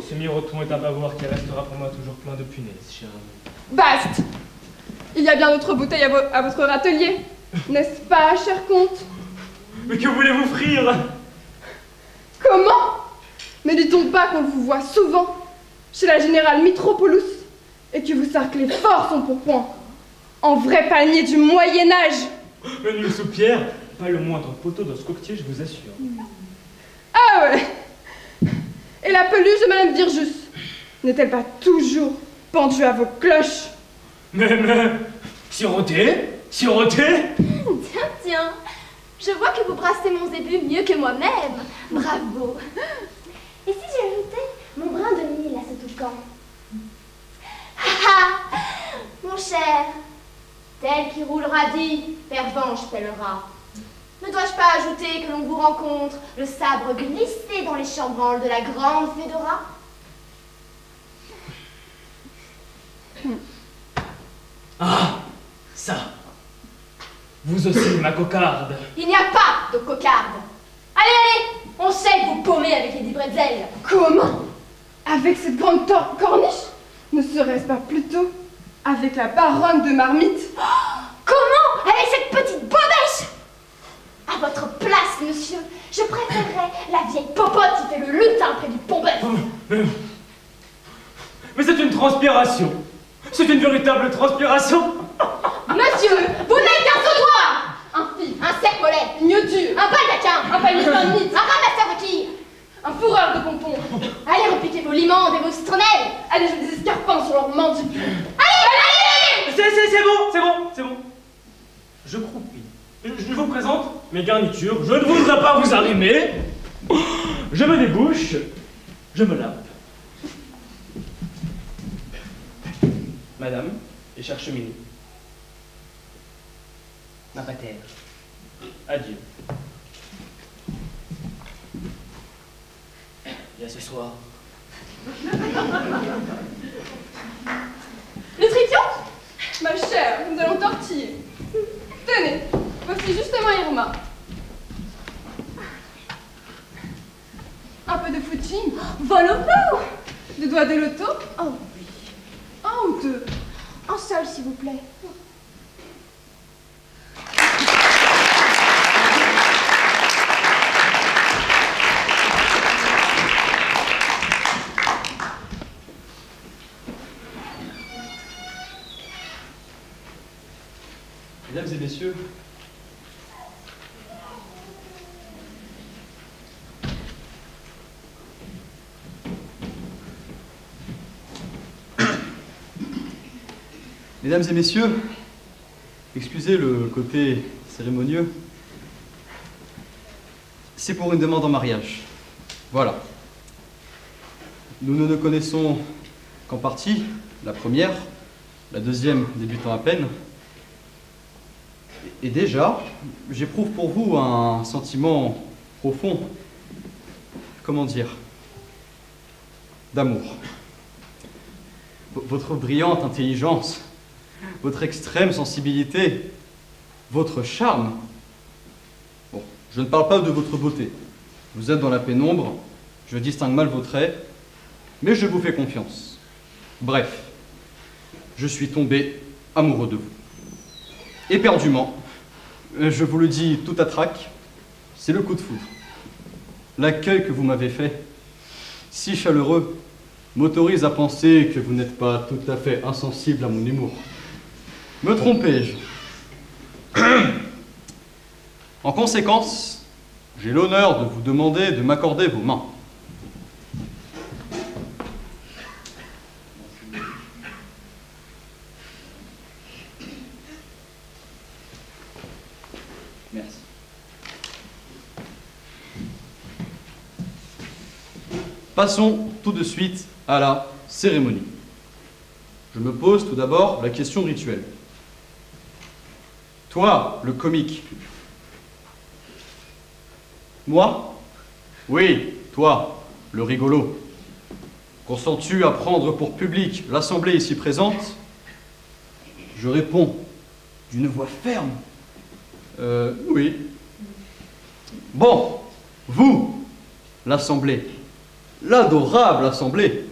Ce miroton est un bavoir qui restera pour moi toujours plein de punaises, cher ami. Bast! Il y a bien d'autres bouteilles à votre râtelier, n'est-ce pas, cher comte? Mais que voulez-vous frire? Comment? Ne dit-on pas qu'on vous voit souvent chez la générale Mitropoulos et que vous sarclez fort son pourpoint, en vrai palmier du Moyen-Âge? Mais nul sous pierre, pas le moindre poteau dans ce coquetier, je vous assure. Ah ouais! Et la peluche de Madame Virgus n'est-elle pas toujours pendue à vos cloches? Mais, sirotez, Tiens, je vois que vous brassez mon zébu mieux que moi-même. Bravo. Et si j'ajoutais mon brin de mille à ce toucan? Ah, mon cher, tel qui roulera dit, pervenche pèlera. Ne dois-je pas ajouter que l'on vous rencontre le sabre glissé dans les chambranles de la grande Fédora? Ah, ça. Vous aussi, ma cocarde. Il n'y a pas de cocarde. Allez, on sait que vous paumez avec les bretzel. Comment? Avec cette grande corniche? Ne serait-ce pas plutôt avec la baronne de Marmite? Comment? Avec cette petite bobèche? À votre place, monsieur, je préférerais la vieille popote qui fait le lutin près du pont-bœuf. Mais c'est une transpiration. C'est une véritable transpiration. Monsieur, vous n'êtes qu'un sautoir, un fil, un serre-mollet, Mieux dur, un baldaquin, un panier de Marmite, un ramasseur de quilles. un fourreur de pompons. Allez repiquer vos limandes et vos citronnelles. Allez, j'ai des escarpins sur leurs mandibules. Allez. C'est bon. Je croupis. Je vous présente mes garnitures. Je ne voudrais pas vous arrimer. Je me débouche. Je me lave. Madame et cher cheminée. ma pater. Adieu. Et à ce soir. Les triquions? Ma chère, nous allons tortiller. Tenez, voici justement Irma. Un peu de footing. Vol au pot! 2 doigts de loto. Oh, 1 ou 2. un seul, s'il vous plaît. Mesdames et messieurs, mesdames et messieurs, excusez le côté cérémonieux, c'est pour une demande en mariage. Voilà. Nous ne nous connaissons qu'en partie, la première, la deuxième débutant à peine. Et déjà, j'éprouve pour vous un sentiment profond, comment dire, d'amour. Votre brillante intelligence, votre extrême sensibilité, votre charme. Bon, je ne parle pas de votre beauté. Vous êtes dans la pénombre, je distingue mal vos traits, mais je vous fais confiance. Bref, je suis tombé amoureux de vous. Éperdument, je vous le dis tout à trac, c'est le coup de foudre. L'accueil que vous m'avez fait, si chaleureux, m'autorise à penser que vous n'êtes pas tout à fait insensible à mon humour. Me trompais-je? En conséquence, j'ai l'honneur de vous demander de m'accorder vos mains. Merci. Passons tout de suite à la cérémonie. Je me pose tout d'abord la question rituelle. Toi, le comique. Moi? Oui, toi, le rigolo. Consens-tu à prendre pour public l'assemblée ici présente? Je réponds d'une voix ferme. Oui. Bon, vous, l'assemblée, l'adorable assemblée,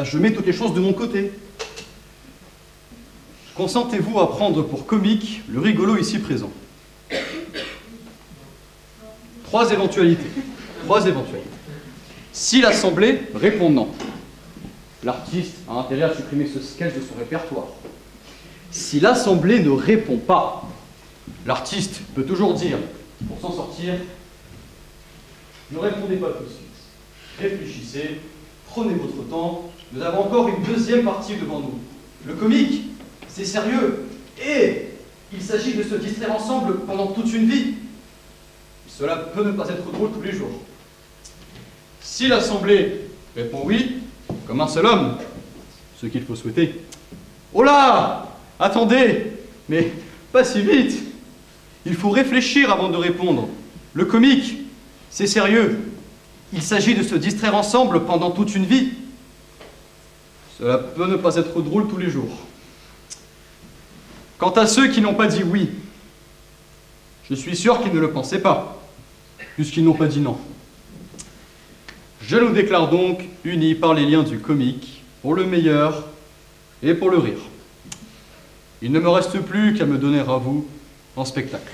je mets toutes les chances de mon côté. Consentez-vous à prendre pour comique le rigolo ici présent? 3 éventualités. 3 éventualités. Si l'assemblée répond non, l'artiste a intérêt à supprimer ce sketch de son répertoire. Si l'assemblée ne répond pas, l'artiste peut toujours dire, pour s'en sortir, ne répondez pas tout de suite. Réfléchissez, prenez votre temps, nous avons encore une deuxième partie devant nous. Le comique, c'est sérieux, et il s'agit de se distraire ensemble pendant toute une vie. Cela peut ne pas être drôle tous les jours. Si l'assemblée répond oui, comme un seul homme, ce qu'il faut souhaiter. Oh là! Attendez! Mais pas si vite! Il faut réfléchir avant de répondre. Le comique, c'est sérieux. Il s'agit de se distraire ensemble pendant toute une vie. Cela peut ne pas être drôle tous les jours. Quant à ceux qui n'ont pas dit oui, je suis sûr qu'ils ne le pensaient pas, puisqu'ils n'ont pas dit non. Je nous déclare donc unis par les liens du comique, pour le meilleur et pour le rire. Il ne me reste plus qu'à me donner à vous en spectacle.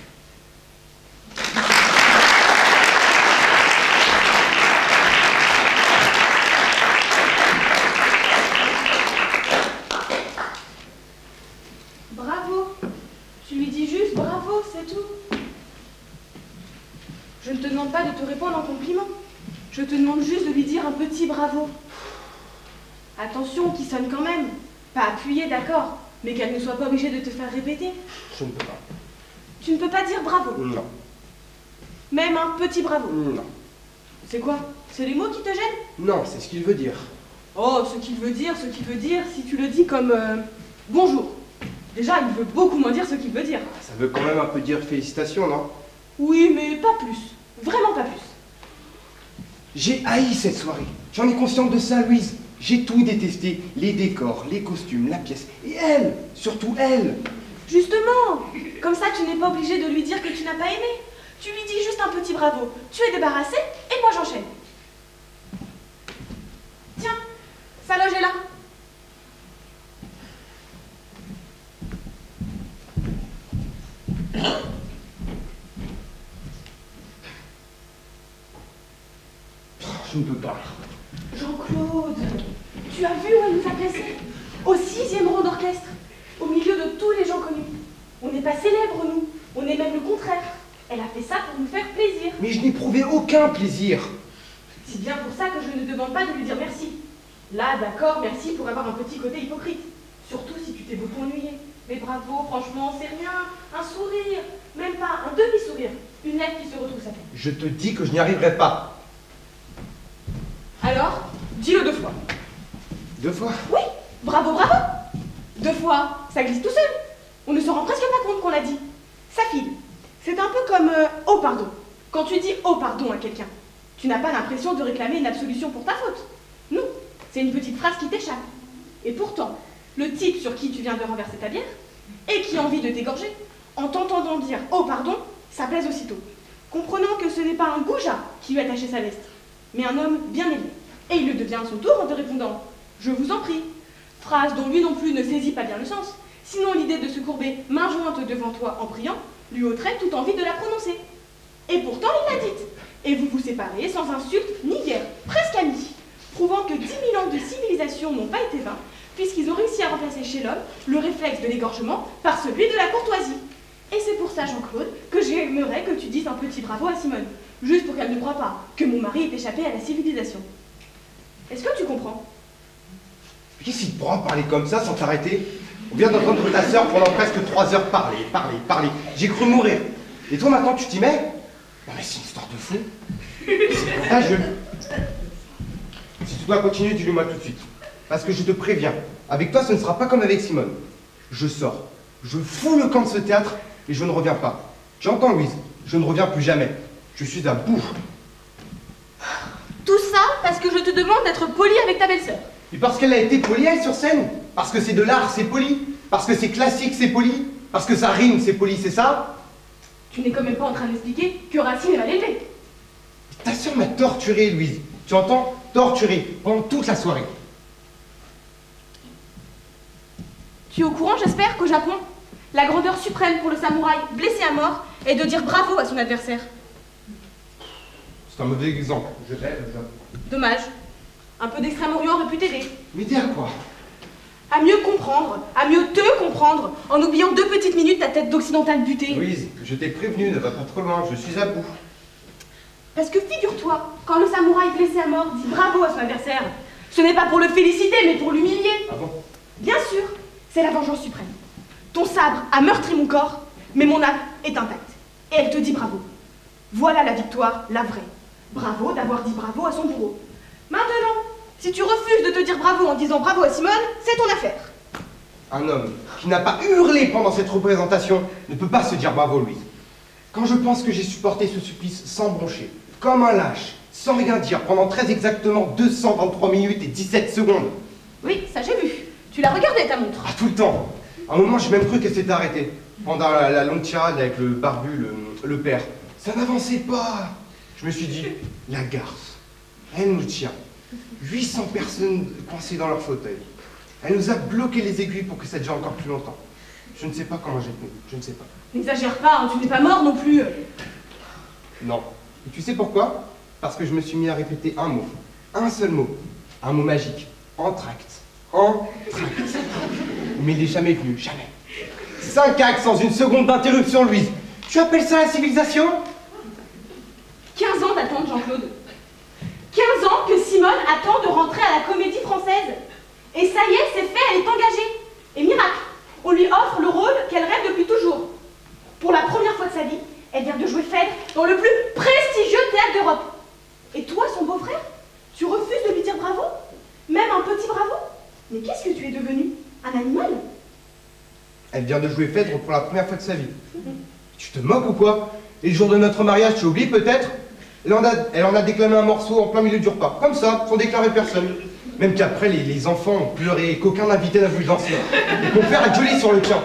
Bravo. Tu lui dis juste bravo, c'est tout. Je ne te demande pas de te répondre en compliment. Je te demande juste de lui dire un petit bravo. Attention, qui sonne quand même. Pas appuyé, d'accord, mais qu'elle ne soit pas obligée de te faire répéter. Je ne peux pas. Tu ne peux pas dire bravo. Non. Même un petit bravo. Non. C'est quoi? C'est les mots qui te gênent? Non, c'est ce qu'il veut dire. Oh, ce qu'il veut dire, si tu le dis comme bonjour. Déjà, il veut beaucoup moins dire ce qu'il veut dire. Ça veut quand même un peu dire félicitations, non? Oui, mais pas plus. Vraiment pas plus. J'ai haï cette soirée. J'en ai conscience de ça, Louise. J'ai tout détesté. Les décors, les costumes, la pièce. Et elle, surtout elle. Justement, comme ça tu n'es pas obligé de lui dire que tu n'as pas aimé. Tu lui dis juste un petit bravo. Tu es débarrassé et moi j'enchaîne. Tiens, sa loge est là. Je ne peux pas. Jean-Claude, tu as vu où elle nous a placés? Au 6e rang d'orchestre, au milieu de tous les gens connus. On n'est pas célèbres, nous. On est même le contraire. Elle a fait ça pour nous faire plaisir. Mais je n'éprouvais aucun plaisir. C'est bien pour ça que je ne demande pas de lui dire merci. Là, d'accord, merci pour avoir un petit côté hypocrite. Surtout si tu t'es beaucoup ennuyé. Mais bravo, franchement, c'est rien. Un sourire, même pas un demi-sourire. Une lèvre qui se retrouve sa tête. Je te dis que je n'y arriverai pas. Alors, dis-le 2 fois. 2 fois? Oui, bravo, bravo. 2 fois, ça glisse tout seul. On ne se rend presque pas compte qu'on l'a dit. Ça file. C'est un peu comme oh pardon. Quand tu dis oh pardon à quelqu'un, tu n'as pas l'impression de réclamer une absolution pour ta faute. Non, c'est une petite phrase qui t'échappe. Et pourtant, le type sur qui tu viens de renverser ta bière, et qui a envie de t'égorger, en t'entendant dire oh pardon, ça plaise aussitôt. Comprenant que ce n'est pas un goujat qui lui a attaché sa veste, mais un homme bien élevé. Et il le devient à son tour en te répondant je vous en prie. Phrase dont lui non plus ne saisit pas bien le sens. Sinon l'idée de se courber main jointe devant toi en priant lui ôterait toute envie de la prononcer. Et pourtant il l'a dite. Et vous vous séparez sans insulte ni guerre, presque amis, prouvant que 10 000 ans de civilisation n'ont pas été vains, puisqu'ils ont réussi à remplacer chez l'homme le réflexe de l'égorgement par celui de la courtoisie. Et c'est pour ça, Jean-Claude, que j'aimerais que tu dises un petit bravo à Simone, juste pour qu'elle ne croie pas que mon mari est échappé à la civilisation. Est-ce que tu comprends? Qu'est-ce qu'il te prend parler comme ça sans t'arrêter? On vient d'entendre ta sœur pendant presque 3 heures parler. J'ai cru mourir. Et toi maintenant tu t'y mets? Non mais c'est une histoire de fou. C'est contagieux. Si tu dois continuer, dis-le-moi tout de suite. Parce que je te préviens, avec toi ce ne sera pas comme avec Simone. Je sors, je fous le camp de ce théâtre et je ne reviens pas. Tu entends, Louise? Je ne reviens plus jamais. Je suis à bout. Tout ça parce que je te demande d'être poli avec ta belle-sœur. Et parce qu'elle a été polie, elle, sur scène. Parce que c'est de l'art, c'est poli. Parce que c'est classique, c'est poli. Parce que ça rime, c'est poli, c'est ça? Tu n'es quand même pas en train d'expliquer que Racine est mal élevée. Ta sœur m'a torturé, Louise. Tu entends? Torturé pendant toute la soirée. Tu es au courant, j'espère, qu'au Japon, la grandeur suprême pour le samouraï blessé à mort est de dire bravo à son adversaire. C'est un mauvais exemple. Je rêve. Dommage. Un peu d'Extrême-Orient aurait pu t'aider. Mais dis à quoi? À mieux comprendre, à mieux te comprendre, en oubliant 2 petites minutes ta tête d'occidental butée. Louise, je t'ai prévenu, ne va pas trop loin, je suis à bout. Parce que figure-toi, quand le samouraï blessé à mort dit bravo à son adversaire, ce n'est pas pour le féliciter, mais pour l'humilier. Ah bon? Bien sûr, c'est la vengeance suprême. Ton sabre a meurtri mon corps, mais mon âme est intacte. Et elle te dit bravo. Voilà la victoire, la vraie. Bravo d'avoir dit bravo à son bourreau. Maintenant, si tu refuses de te dire bravo en disant bravo à Simone, c'est ton affaire. Un homme qui n'a pas hurlé pendant cette représentation ne peut pas se dire bravo, Louise. Quand je pense que j'ai supporté ce supplice sans broncher, comme un lâche, sans rien dire, pendant très exactement 223 minutes et 17 secondes. Oui, ça j'ai vu. Tu l'as regardé ta montre. Ah, tout le temps. À un moment, j'ai même cru qu'elle s'était arrêtée. Pendant la longue tirade avec le barbu, le père. Ça n'avançait pas. Je me suis dit, la garce, elle nous tient. 800 personnes coincées dans leur fauteuil. Elle nous a bloqué les aiguilles pour que ça dure encore plus longtemps. Je ne sais pas comment j'ai tenu, je ne sais pas. N'exagère pas, hein, tu n'es pas mort non plus. Non. Et tu sais pourquoi? Parce que je me suis mis à répéter un mot. Un seul mot. Un mot magique. Entracte. Entracte. Mais il n'est jamais venu, jamais. 5 actes sans une seconde d'interruption, Louise. Tu appelles ça la civilisation? 15 ans d'attente, Jean-Claude. 15 ans que Simone attend de rentrer à la Comédie Française. Et ça y est, c'est fait, elle est engagée. Et miracle, on lui offre le rôle qu'elle rêve depuis toujours. Pour la première fois de sa vie, elle vient de jouer Phèdre dans le plus prestigieux théâtre d'Europe. Et toi, son beau-frère, tu refuses de lui dire bravo? Même un petit bravo? Mais qu'est-ce que tu es devenu? Un animal? Elle vient de jouer Phèdre pour la première fois de sa vie. Tu te moques ou quoi? Et le jour de notre mariage, tu oublies peut-être? Elle en a déclamé un morceau en plein milieu du repas. Comme ça, sans déclarer personne. Même qu'après, les enfants ont pleuré et qu'aucun invité n'a voulu danser. Et mon père a gueulé sur le tien.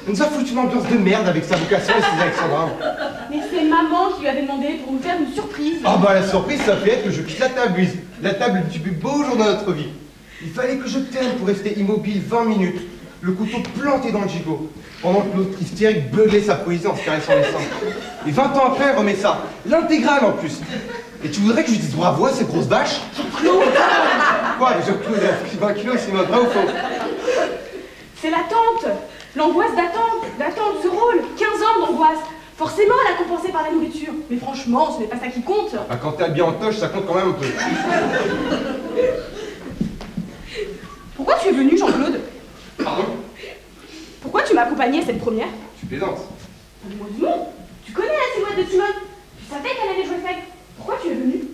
Elle nous a foutu une ambiance de merde avec sa vocation et ses alexandrins. Mais c'est maman qui lui avait demandé pour nous faire une surprise. Ah bah la surprise, ça fait être que je quitte la table, Louise. La table du plus beau jour de notre vie. Il fallait que je t'aime pour rester immobile 20 minutes, le couteau planté dans le gigot, pendant que l'autre hystérique beuglait sa poésie en se caressant les seins. Et 20 ans après, elle remet ça, l'intégrale en plus. Et tu voudrais que je lui dise bravo à cette grosse vache? Jean-Claude! Quoi, Jean-Claude, il a pris 20 kilos, c'est vrai ou faux? C'est l'attente, l'angoisse d'attendre ce rôle. 15 ans d'angoisse. Forcément, elle a compensé par la nourriture. Mais franchement, ce n'est pas ça qui compte. Ah, quand t'es habillé en toche, ça compte quand même un peu. Pourquoi tu es venu, Jean-Claude? Pardon? Pourquoi tu m'as accompagné à cette première? Tu plaisantes. Dis-moi du nom. Tu connais la silhouette de Simone? Tu savais qu'elle allait jouer Phèdre. Pourquoi tu es venu?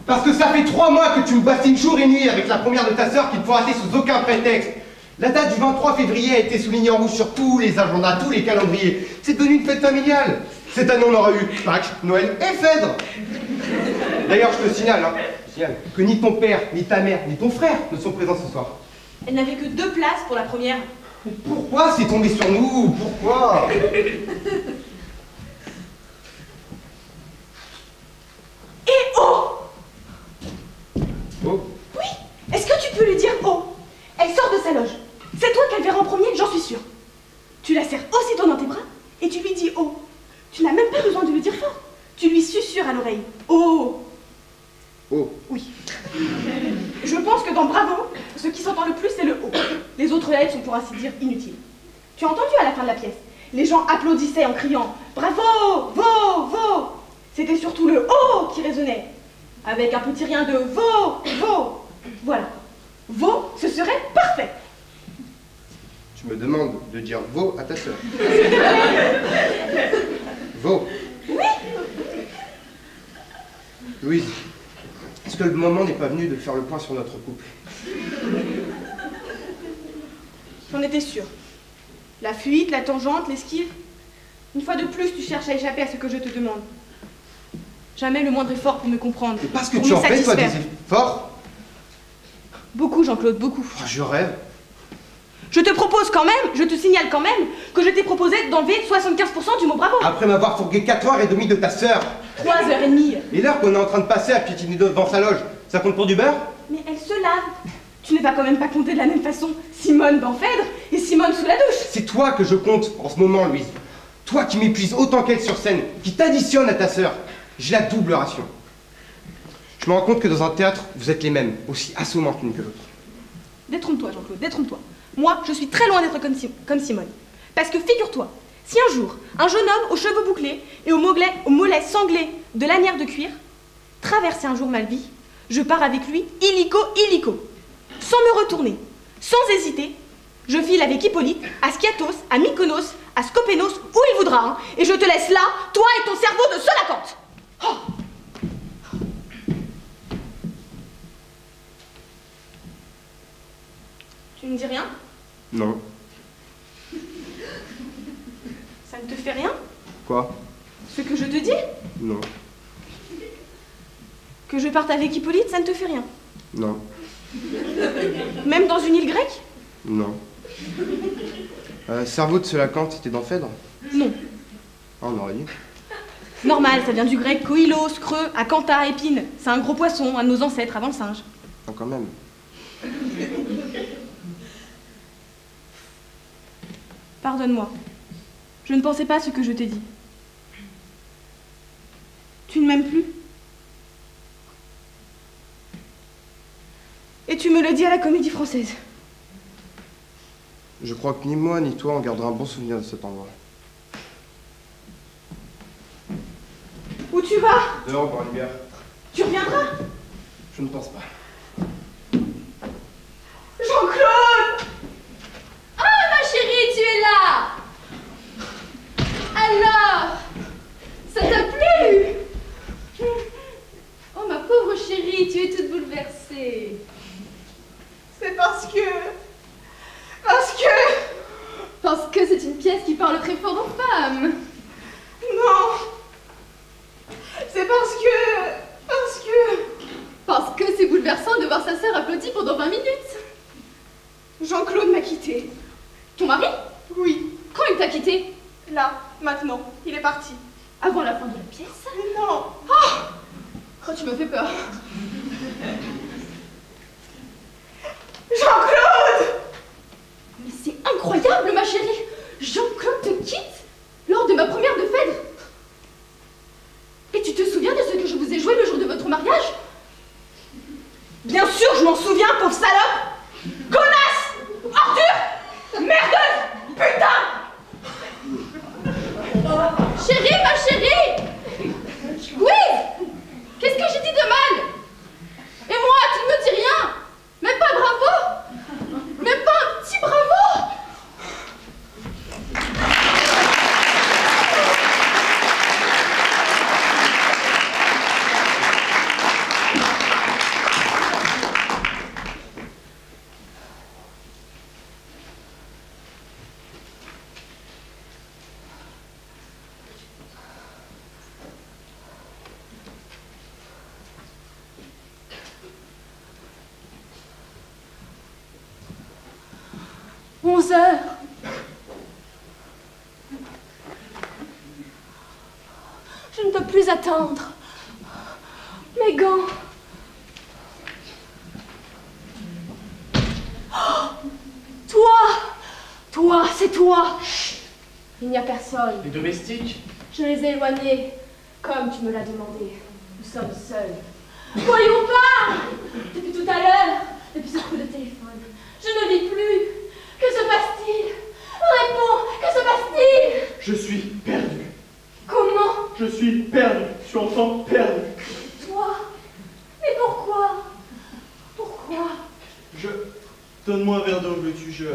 Parce que ça fait 3 mois que tu me bassines jour et nuit avec la première de ta sœur qui ne faut rater sous aucun prétexte. La date du 23 février a été soulignée en rouge sur tous les agendas, tous les calendriers. C'est devenu une fête familiale. Cette année, on aura eu Pâques, Noël et Phèdre. D'ailleurs, je te signale, que ni ton père, ni ta mère, ni ton frère ne sont présents ce soir. Elle n'avait que 2 places pour la première. Pourquoi c'est tombé sur nous? Pourquoi? Et oh! Oh? Oui! Est-ce que tu peux lui dire oh? Elle sort de sa loge. C'est toi qu'elle verra en premier, j'en suis sûre. Tu la serres aussitôt dans tes bras et tu lui dis oh. Tu n'as même pas besoin de le dire fort. Tu lui susurres à l'oreille. Oh! Oh. Oui. Je pense que dans Bravo, ce qui s'entend le plus, c'est le oh. Les autres lettres sont pour ainsi dire inutiles. Tu as entendu à la fin de la pièce? Les gens applaudissaient en criant Bravo! Vo! Vo! C'était surtout le oh qui résonnait. Avec un petit rien de vo! Vo! Voilà. Vo, ce serait parfait. Tu me demandes de dire vo à ta sœur. Vo. Oui. Louise, est-ce que le moment n'est pas venu de faire le point sur notre couple? J'en étais sûre. La fuite, la tangente, l'esquive. Une fois de plus, tu cherches à échapper à ce que je te demande. Jamais le moindre effort pour me comprendre. Et parce que pour tu me en fais, toi, des satisfaire. efforts? Beaucoup, Jean-Claude, beaucoup. Oh, je rêve. Je te propose quand même, je te signale quand même, que je t'ai proposé d'enlever 75% du mot bravo. Après m'avoir fourgué 4h30 de ta sœur. 3h30. Et l'heure qu'on est en train de passer à piétiner devant sa loge, ça compte pour du beurre? Mais elle se lave. Tu ne vas quand même pas compter de la même façon Simone dans Phèdre et Simone sous la douche. C'est toi que je compte en ce moment, Louise. Toi qui m'épuises autant qu'elle sur scène, qui t'additionne à ta sœur. J'ai la double ration. Je me rends compte que dans un théâtre, vous êtes les mêmes, aussi assommantes l'une que l'autre. Détrompe-toi, Jean-Claude, détrompe-toi. Moi, je suis très loin d'être comme Simone. Parce que figure-toi, si un jour, un jeune homme aux cheveux bouclés et aux mollets sanglés de lanières de cuir traversait un jour ma vie, je pars avec lui illico, sans me retourner, sans hésiter. Je file avec Hippolyte à Skiathos, à Mykonos, à Skopénos, où il voudra, hein, et je te laisse là, toi et ton cerveau de Solacanthe. Oh. Tu ne dis rien? Non. Ça ne te fait rien? Quoi? Ce que je te dis? Non. Que je parte avec Hippolyte, ça ne te fait rien? Non. Même dans une île grecque? Non. Cerveau de Solacanthe, c'était dans Phèdre? Non. Ah, on aurait dit. Normal, ça vient du grec koilos, creux, akantha, épine. C'est un gros poisson, un de nos ancêtres avant le singe. Non, quand même. Pardonne-moi. Je ne pensais pas ce que je t'ai dit. Tu ne m'aimes plus? Et tu me le dis à la Comédie Française. Je crois que ni moi ni toi on gardera un bon souvenir de cet endroit. Où tu vas? Dehors, boire une bière. Tu reviendras? Je ne pense pas. Jean-Claude! Ah, ma chérie, tu es là! Alors, ça t'a plu? Oh, ma pauvre chérie, tu es toute bouleversée. C'est parce que... Parce que votre effort aux femmes. Non. C'est Parce que c'est bouleversant de voir sa sœur applaudie pendant 20 minutes. Jean-Claude m'a quittée. Ton mari? Oui. Quand il t'a quitté? Là, maintenant, il est parti. Avant la fin de la pièce? Non. Oh, tu me fais peur. Jean-Claude! Mais c'est incroyable, ma chérie. Jean-Claude te quitte lors de ma première de Phèdre. Et tu te souviens de ce que je vous ai joué le jour de votre mariage? Bien sûr, je m'en souviens, pauvre salope! Connasse! Ordure! Merdeuse! Putain! Chérie, ma chérie! Oui! Qu'est-ce que j'ai dit de mal? Et moi, tu ne me dis rien? Même pas bravo? Même pas un petit bravo? Heures. Je ne peux plus attendre. Mes gants. Oh, toi, c'est toi. Il n'y a personne. Les domestiques? Je les ai éloignés, comme tu me l'as demandé. Nous sommes seuls. Voyons pas. Depuis tout à l'heure, depuis ce coup de téléphone, je ne vis plus. Que se passe-t-il? Réponds, que se passe-t-il? Je suis perdu. Comment? Je suis perdu. Je suis enfin perdu. Toi? Mais pourquoi? Pourquoi? Donne-moi un verre d'eau, veux-tu, je...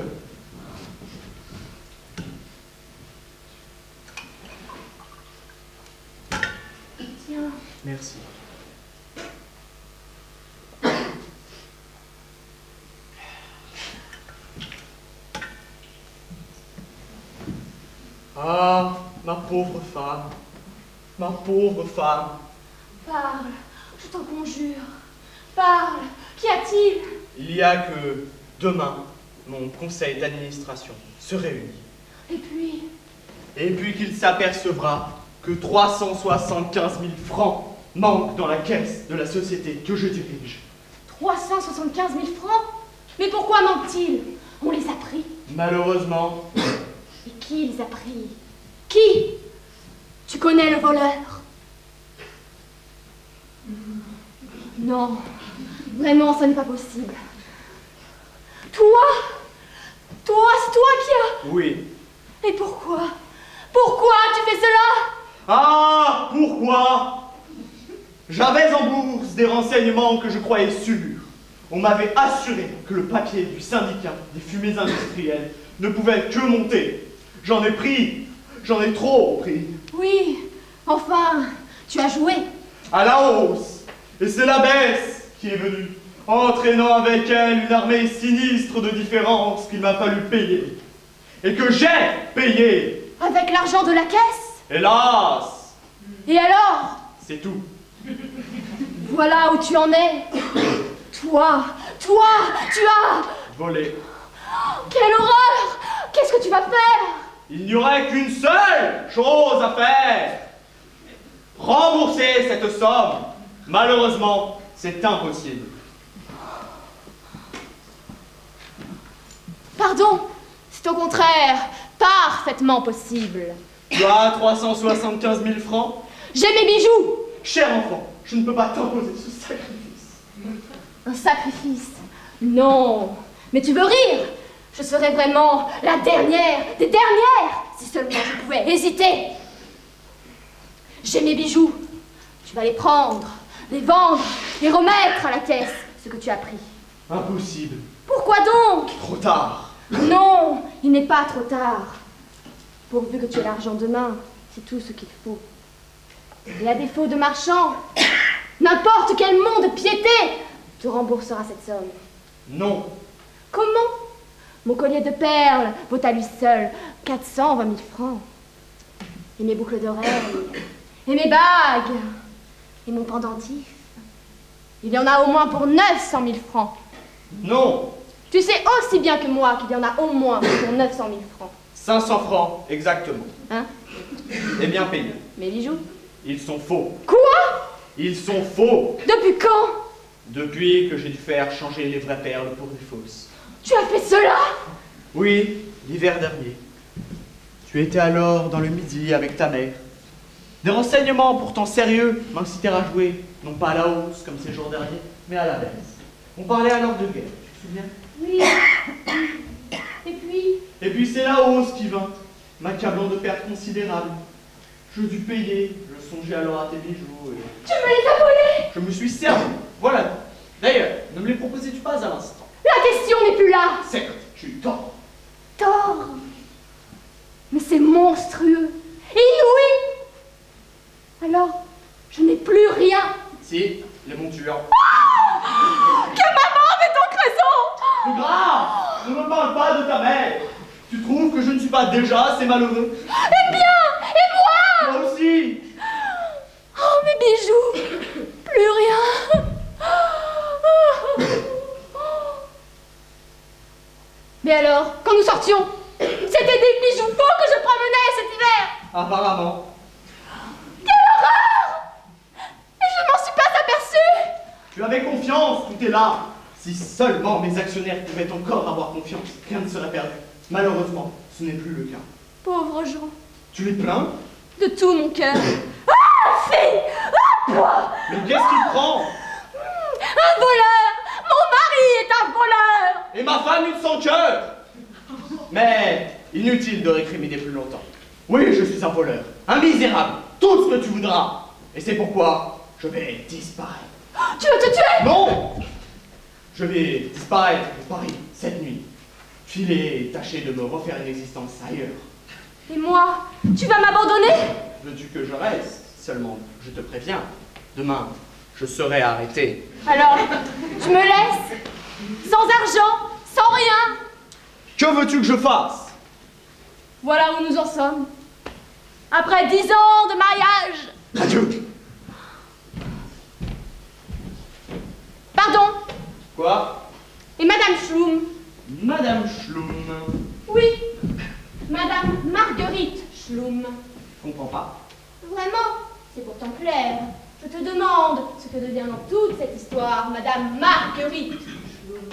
Tiens. Merci. Ah, ma pauvre femme. Ma pauvre femme. Parle, je t'en conjure. Parle, qu'y a-t-il? Il y a que demain, mon conseil d'administration se réunit. Et puis qu'il s'apercevra que 375 000 francs manquent dans la caisse de la société que je dirige. 375 000 francs? Mais pourquoi manque-t-il? On les a pris. Malheureusement. Et qui les a pris? Qui? Tu connais le voleur? Non, vraiment, ça n'est pas possible. Toi? Toi, c'est toi qui as... Oui. Et pourquoi? Pourquoi tu fais cela? Ah, pourquoi? J'avais en bourse des renseignements que je croyais sûrs. On m'avait assuré que le papier du syndicat des fumées industrielles ne pouvait que monter. J'en ai pris, j'en ai trop pris. Oui, enfin, tu as joué. À la hausse. Et c'est la baisse qui est venue, entraînant avec elle une armée sinistre de différences qu'il m'a fallu payer. Et que j'ai payé. Avec l'argent de la caisse? Hélas. Et alors? C'est tout. Voilà où tu en es. Toi, tu as... Volé. Quelle horreur! Qu'est-ce que tu vas faire? Il n'y aurait qu'une seule chose à faire. Rembourser cette somme. Malheureusement, c'est impossible. Pardon, c'est au contraire parfaitement possible. Tu as 375 000 francs? J'ai mes bijoux. Cher enfant, je ne peux pas t'imposer ce sacrifice. Un sacrifice? Non. Mais tu veux rire? Je serais vraiment la dernière des dernières si seulement je pouvais hésiter. J'ai mes bijoux. Tu vas les prendre, les vendre et remettre à la caisse ce que tu as pris. Impossible. Pourquoi donc? Trop tard. Non, il n'est pas trop tard. Pourvu que tu aies l'argent demain, c'est tout ce qu'il faut. Et à défaut de marchand, n'importe quel mont de piété te remboursera cette somme. Non. Comment? Mon collier de perles vaut à lui seul 420 000 francs. Et mes boucles d'oreilles, et mes bagues, et mon pendentif. Il y en a au moins pour 900 000 francs. Non, Tu sais aussi bien que moi qu'il y en a au moins pour 900 000 francs. 500 francs, exactement. Hein? Et bien payés. Mes bijoux? Ils sont faux. Quoi? Ils sont faux. Depuis quand? Depuis que j'ai dû faire changer les vraies perles pour des fausses. Tu as fait cela? Oui, l'hiver dernier. Tu étais alors dans le Midi avec ta mère. Des renseignements pourtant sérieux m'incitèrent à jouer, non pas à la hausse comme ces jours derniers, mais à la baisse. On parlait alors de guerre, tu te souviens? Oui. Et puis c'est la hausse qui vint, m'accablant de pertes considérables. Je dus payer, je songeais alors à tes bijoux et... Tu me les as volés? Je me suis servi, voilà. D'ailleurs, ne me les proposais-tu pas à l'instant? La question n'est plus là. Certes, tu as eu tort. Tort? Mais c'est monstrueux, inouï. Alors, je n'ai plus rien. Si, les montures. Que maman avait donc raison. Plus grave, ne me parle pas de ta mère. Tu trouves que je ne suis pas déjà assez malheureux? Eh bien, et moi? Moi aussi. Oh, mes bijoux, plus rien. Mais alors, quand nous sortions, c'était des bijoux faux que je promenais cet hiver. Apparemment. Quelle horreur! Et je ne m'en suis pas aperçue. Tu avais confiance, tout est là. Si seulement mes actionnaires pouvaient encore avoir confiance, rien ne serait perdu. Malheureusement, ce n'est plus le cas. Pauvres gens. Tu les plains? De tout mon cœur. Ah, fille! Ah, toi! Mais qu'est-ce qui te prend? Un voleur! Mon mari est un voleur! Et ma femme une sans cœur! Mais inutile de récriminer plus longtemps. Oui, je suis un voleur, un misérable, tout ce que tu voudras. Et c'est pourquoi je vais disparaître. Tu veux te tuer? Non! Je vais disparaître de Paris cette nuit. Filer et tâcher de me refaire une existence ailleurs. Et moi, tu vas m'abandonner? Veux-tu que je reste? Seulement, je te préviens, demain, je serai arrêté. Alors, tu me laisses? Sans argent, sans rien? Que veux-tu que je fasse? Voilà où nous en sommes. Après 10 ans de mariage. Adieu! Pardon? Quoi? Et Madame Schlum? Madame Schlum. Oui, Madame Marguerite Schlum. Je comprends pas. Vraiment, c'est pourtant clair. Je te demande ce que devient dans toute cette histoire Madame Marguerite Schlum.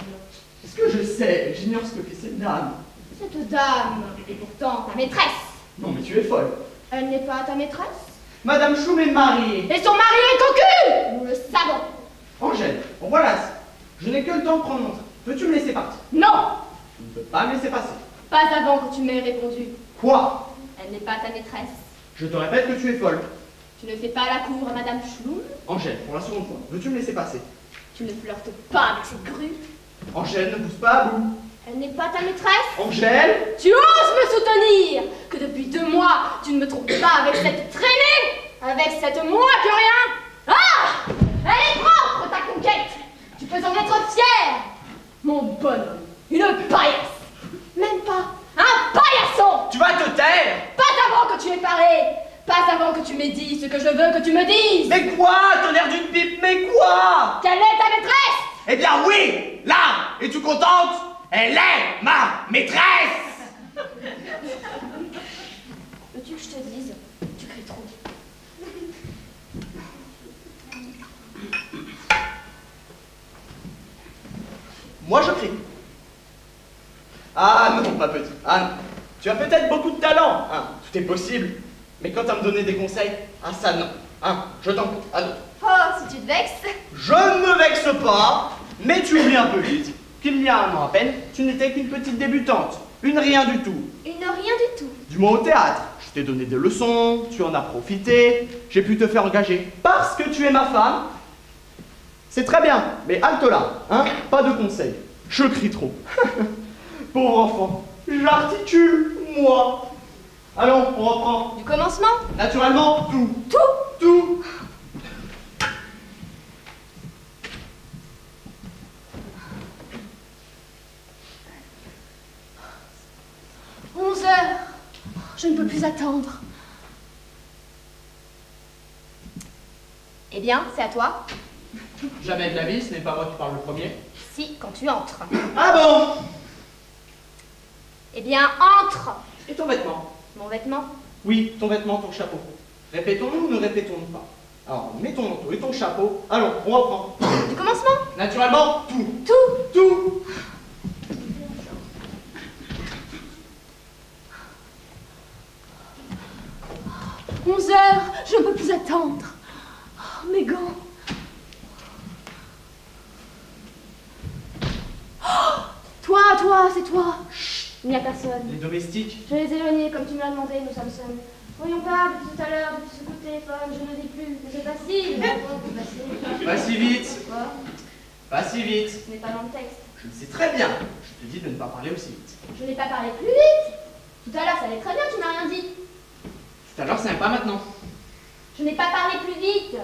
Est-ce que je sais? J'ignore ce que fait cette dame. Cette dame est pourtant ta maîtresse. Non, mais tu es folle. Elle n'est pas ta maîtresse? Madame Schlum est mariée. Et son mari est cocu! Nous le savons. Angèle, bon voilà, je n'ai que le temps de prendre mon train. Peux-tu me laisser partir? Non! Tu ne peux pas me laisser passer. Pas avant que tu m'aies répondu. Quoi? Elle n'est pas ta maîtresse. Je te répète que tu es folle. Tu ne fais pas la cour à Madame Schlum. Angèle, pour la seconde fois, veux-tu me laisser passer? Tu ne flirtes pas avec cette grue. Angèle, ne pousse pas à bout. Elle n'est pas ta maîtresse. Angèle! Tu oses me soutenir que depuis 2 mois, tu ne me trouves pas avec cette traînée, avec cette moi que rien. Ah! Elle est propre, ta conquête. Tu peux en être fier. Mon bonhomme, une paillasse. Même pas un paillasson. Tu vas te taire! Pas avant que tu aies parlé. Pas avant que tu m'aies dit ce que je veux que tu me dises. Mais quoi? Tonnerre d'une pipe, mais quoi? Quelle est ta maîtresse? Eh bien oui! Là! Es-tu contente? Elle est ma maîtresse! Veux-tu que je te dise? Tu cries trop. Moi je crie. Ah non, pas petit. Ah non. Tu as peut-être beaucoup de talent, hein. Tout est possible. Mais quant à me donner des conseils, ah ça non. Hein, je t'en prie, à d'autres. Oh, si tu te vexes. Je ne me vexe pas, mais tu oublies un peu vite qu'il y a 1 an à peine, tu n'étais qu'une petite débutante. Une rien du tout. Une rien du tout. Du moins au théâtre. Je t'ai donné des leçons, tu en as profité, j'ai pu te faire engager parce que tu es ma femme. C'est très bien, mais halte là, hein, pas de conseils. Je crie trop. Pauvre enfant, j'articule, moi. Allons, on reprend. Du commencement? Naturellement, tout. Tout? Tout. Je ne peux plus attendre. Eh bien, c'est à toi. Jamais de la vie, ce n'est pas moi qui parle le premier. Si, quand tu entres. Ah bon? Eh bien, entre. Et ton vêtement? Mon vêtement? Oui, ton vêtement, ton chapeau. Répétons-nous ou ne répétons-nous pas? Alors, mets ton manteau et ton chapeau. Allons, on reprend. Du commencement? Naturellement, tout. Tout. Tout. 11 heures, je ne peux plus attendre. Oh, mes gants. Oh, toi, c'est toi. Chut, il n'y a personne. Les domestiques? Je les ai éloignés comme tu me l'as demandé, nous sommes seuls. Voyons pas, depuis tout à l'heure, depuis ce coup de téléphone, je ne dis plus. Mais c'est facile. Pas si vite. Quoi? Pas si vite. Ce n'est pas dans le texte. Je le sais très bien. Je te dis de ne pas parler aussi vite. Je n'ai pas parlé plus vite. Tout à l'heure, ça allait très bien, tu m'as rien dit. Tout à l'heure, ça n'est pas maintenant. Je n'ai pas parlé plus vite.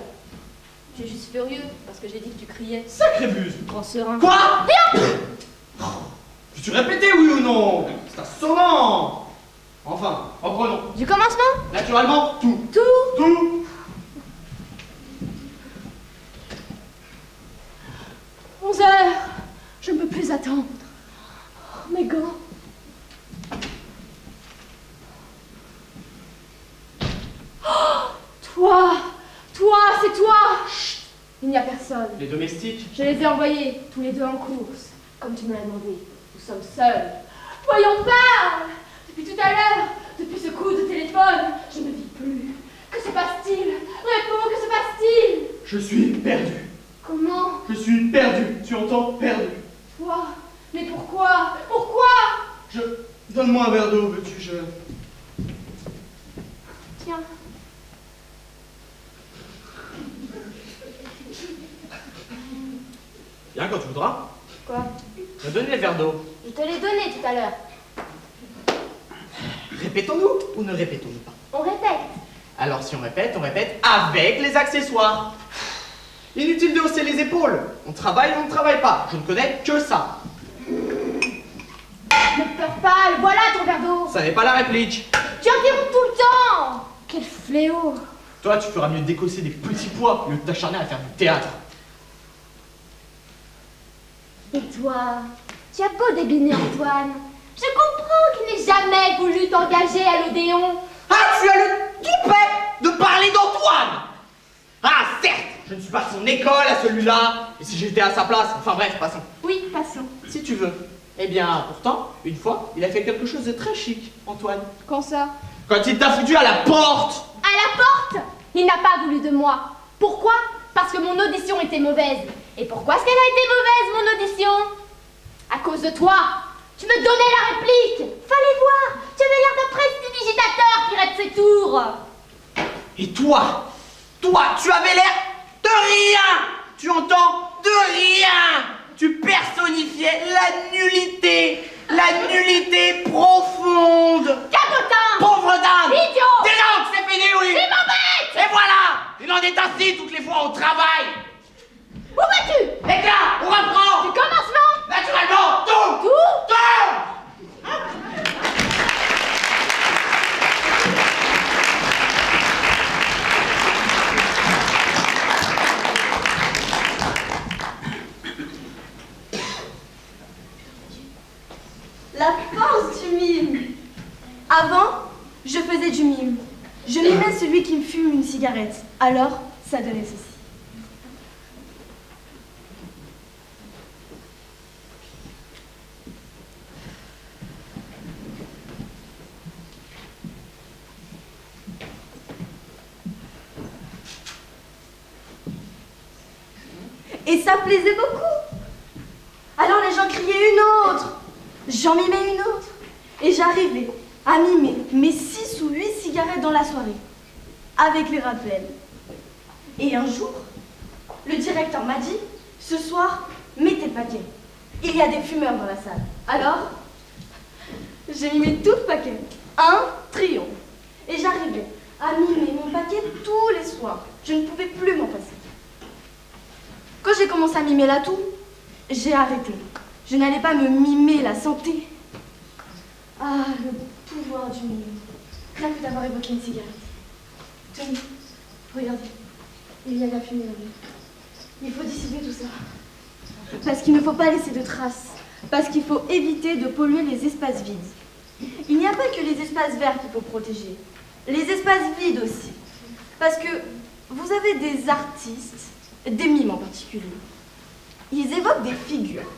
Tu es juste furieux parce que j'ai dit que tu criais. Sacré buse. Prends serein. Quoi? Peux-tu répéter, oui ou non? C'est assommant. Enfin, reprenons. Du commencement? Naturellement, tout. Tout. Tout. 11 heures. Je ne peux plus attendre. Oh, mes gants. Oh, toi, c'est toi. Chut, il n'y a personne. Les domestiques? Je les ai envoyés, tous les deux en course, comme tu me l'as demandé. Nous sommes seuls. Voyons, parle. Depuis tout à l'heure, depuis ce coup de téléphone, je ne vis plus. Que se passe-t-il? Réponds, que se passe-t-il? Je suis perdu. Comment? Je suis perdu. Tu entends? Perdu. Toi? Mais pourquoi? Pourquoi? Donne-moi un verre d'eau, veux-tu? Tiens. Viens quand tu voudras. Quoi? Me donner les verres d'eau. Je te l'ai donné tout à l'heure. Répétons-nous ou ne répétons-nous pas? On répète. Alors si on répète avec les accessoires. Inutile de hausser les épaules. On travaille ou on ne travaille pas. Je ne connais que ça. Ne pleure pas, et voilà ton verre d'eau. Ça n'est pas la réplique. Tu interromps tout le temps. Quel fléau. Toi, tu feras mieux d'écosser des petits pois au lieu de t'acharner à faire du théâtre. Et toi, tu as beau dégainer Antoine. Je comprends qu'il n'ait jamais voulu t'engager à l'Odéon. Ah, tu as le toupet de parler d'Antoine. Ah, certes, je ne suis pas son école à celui-là. Et si j'étais à sa place, enfin bref, passons. Oui, passons. Si tu veux. Eh bien, pourtant, une fois, il a fait quelque chose de très chic, Antoine. Quand ça? Quand il t'a foutu à la porte. À la porte? Il n'a pas voulu de moi. Pourquoi? Parce que mon audition était mauvaise. Et pourquoi est-ce qu'elle a été mauvaise, mon audition? À cause de toi. Tu me donnais la réplique. Fallait voir. Tu avais l'air d'un prestidigitateur qui rate ses tours. Et toi, tu avais l'air de rien. Tu entends? De rien. Tu personnifiais la nullité profonde. Capotin. Pauvre dame. Idiot. Dis donc, c'est fini, oui. Il m'embête. Et voilà. Il en est ainsi toutes les fois au travail. Où vas-tu? Éclat, on reprend. Du commencement? Naturellement, tout. Tout? La force du mime. Avant, je faisais du mime. Je mimais celui qui me fume une cigarette. Alors, ça donnait ceci. Et ça plaisait beaucoup. Alors les gens criaient une autre. J'en mimais une autre. Et j'arrivais à mimer mes 6 ou 8 cigarettes dans la soirée. Avec les rappels. Et un jour, le directeur m'a dit, ce soir, mettez le paquet. Il y a des fumeurs dans la salle. Alors, j'ai mimé tout le paquet. Un triomphe. Et j'arrivais à mimer mon paquet tous les soirs. Je ne pouvais plus m'en passer. Quand j'ai commencé à mimer la toux, j'ai arrêté. Je n'allais pas me mimer la santé. Ah, le pouvoir du mime. Rien que d'avoir évoqué une cigarette. Tenez, regardez. Il y a de la fumée dans lui. Il faut dissiper tout ça. Parce qu'il ne faut pas laisser de traces. Parce qu'il faut éviter de polluer les espaces vides. Il n'y a pas que les espaces verts qu'il faut protéger. Les espaces vides aussi. Parce que vous avez des artistes, des mimes en particulier. Ils évoquent des figures.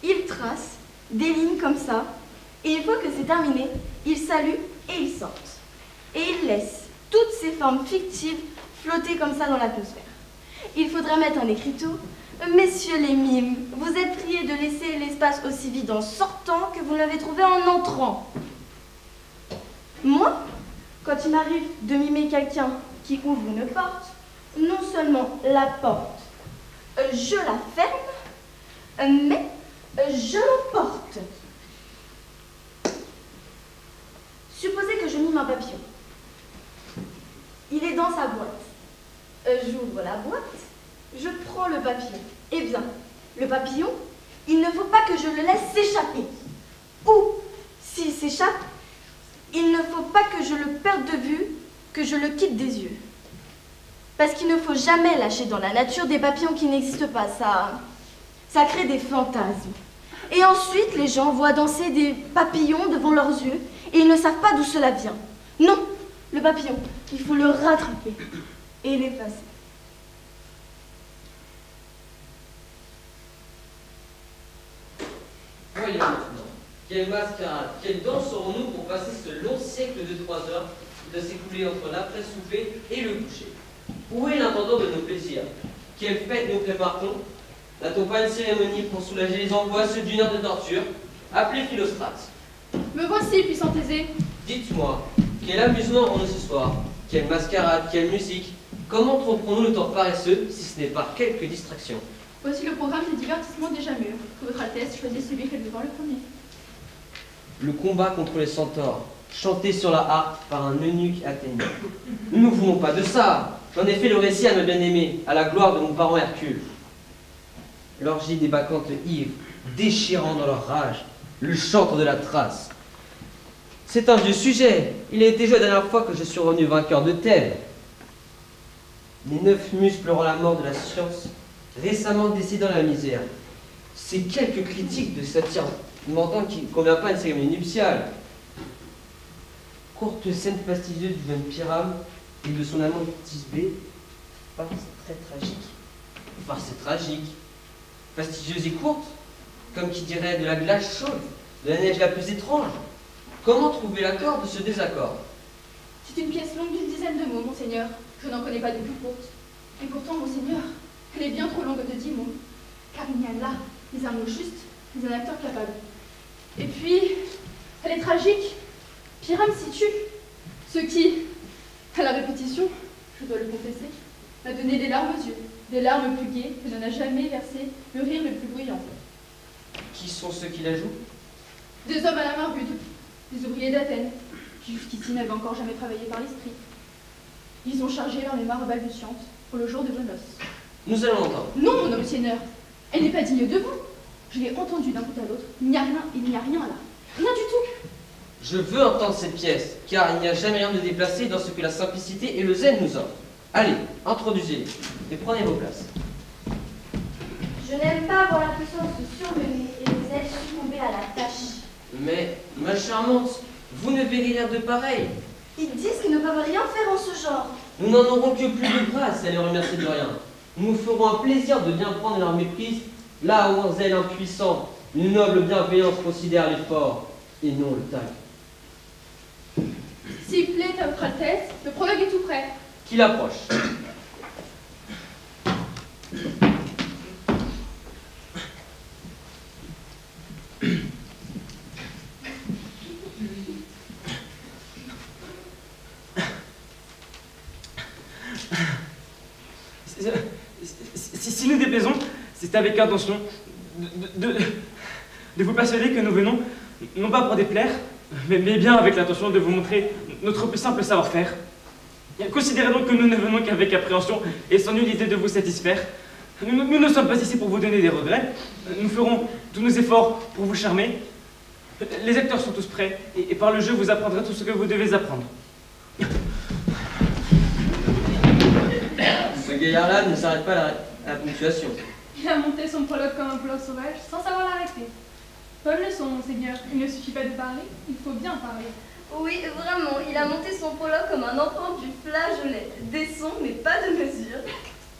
Ils tracent des lignes comme ça. Et une fois que c'est terminé, ils saluent et ils sortent. Et ils laissent toutes ces formes fictives flotter comme ça dans l'atmosphère. Il faudrait mettre un écriteau. Messieurs les mimes, vous êtes priés de laisser l'espace aussi vide en sortant que vous l'avez trouvé en entrant. Moi, quand il m'arrive de mimer quelqu'un qui ouvre une porte, non seulement la porte, je la ferme, mais je l'emporte. Supposez que je mime un papillon. Il est dans sa boîte. J'ouvre la boîte, je prends le papillon. Eh bien, le papillon, il ne faut pas que je le laisse s'échapper. Ou, s'il s'échappe, il ne faut pas que je le perde de vue, que je le quitte des yeux. Parce qu'il ne faut jamais lâcher dans la nature des papillons qui n'existent pas. Ça crée des fantasmes. Et ensuite, les gens voient danser des papillons devant leurs yeux et ils ne savent pas d'où cela vient. Non, le papillon, il faut le rattraper et l'effacer. Voyons maintenant, quelle mascarade, quelle danse aurons-nous pour passer ce long siècle de 3 heures de s'écouler entre l'après-souper et le coucher? Où est l'intendant de nos plaisirs? Quelle fête nous prépare-t-on? N'a-t-on pas une cérémonie pour soulager les angoisses d'une heure de torture? Appelez Philostrate. Me voici, puissant aisé. Dites-moi, quel amusement aurons-nous ce soir? Quelle mascarade, quelle musique? Comment tromperons-nous le temps paresseux si ce n'est par quelques distractions? Voici le programme des divertissements déjà mûrs. Que votre Altesse choisisse celui qu'elle veut voir le premier. Le combat contre les centaures, chanté sur la harpe par un eunuque athénien. Nous ne voulons pas de ça. J'en ai fait le récit à ma bien-aimée, à la gloire de mon parent Hercule. L'orgie des bacchantes ivres, déchirant dans leur rage, le chantre de la Thrace. C'est un vieux sujet. Il a été joué la dernière fois que je suis revenu vainqueur de Thèbes. Les 9 muses pleurant la mort de la science, récemment décédant la misère. C'est quelques critiques de satire mentant qui ne convient pas à une cérémonie nuptiale. Courte scène fastidieuse du jeune Pyrame et de son amant Thisbé. Farce très tragique. Farce tragique. Fastidieuse et courte, comme qui dirait de la glace chaude, de la neige la plus étrange. Comment trouver l'accord de ce désaccord? C'est une pièce longue d'une dizaine de mots, monseigneur. Je n'en connais pas de plus courte. Et pourtant, monseigneur, elle est bien trop longue de 10 mots. Car il y a là des mots justes, des acteurs capables. Et puis, elle est tragique. Pyrame s'y tue. Ce qui, à la répétition, je dois le confesser, m'a donné des larmes aux yeux. Des larmes plus gaies que n'en a jamais versé le rire le plus bruyant. Qui sont ceux qui la jouent? Des hommes à la main rude, des ouvriers d'Athènes, qui jusqu'ici n'avaient encore jamais travaillé par l'esprit. Ils ont chargé leur mémoire balbutiante pour le jour de vos noces. Nous allons l'entendre. Non, mon homme seigneur, elle n'est pas digne de vous. Je l'ai entendue d'un bout à l'autre. Il n'y a rien là. Rien du tout. Je veux entendre cette pièce, car il n'y a jamais rien de déplacé dans ce que la simplicité et le zen nous offrent. Allez, introduisez-les et prenez vos places. Je n'aime pas voir l'impuissance se surveiller et les ailes succomber à la tâche. Mais, ma charmante, vous ne verrez rien de pareil. Ils disent qu'ils ne peuvent rien faire en ce genre. Nous n'en aurons que plus de grâce à les remercier de rien. Nous nous ferons un plaisir de bien prendre leur méprise, là où un zèle impuissant, une noble bienveillance considère l'effort, et non le tact. S'il plaît à votre Altesse, le prologue est tout prêt. Qu'il approche. Si nous déplaisons, c'est avec intention de vous persuader que nous venons, non pas pour déplaire, mais bien avec l'intention de vous montrer notre plus simple savoir-faire. Considérez donc que nous ne venons qu'avec appréhension et sans nulle idée de vous satisfaire. Nous ne sommes pas ici pour vous donner des regrets. Nous ferons tous nos efforts pour vous charmer. Les acteurs sont tous prêts et par le jeu vous apprendrez tout ce que vous devez apprendre. gaillard-là ne s'arrête pas à la ponctuation. Il a monté son prologue comme un poulain sauvage, sans savoir l'arrêter. Bonne leçon, monseigneur. Il ne suffit pas de parler, il faut bien parler. Oui, vraiment, il a monté son prologue comme un enfant du flageolet. Des sons, mais pas de mesure.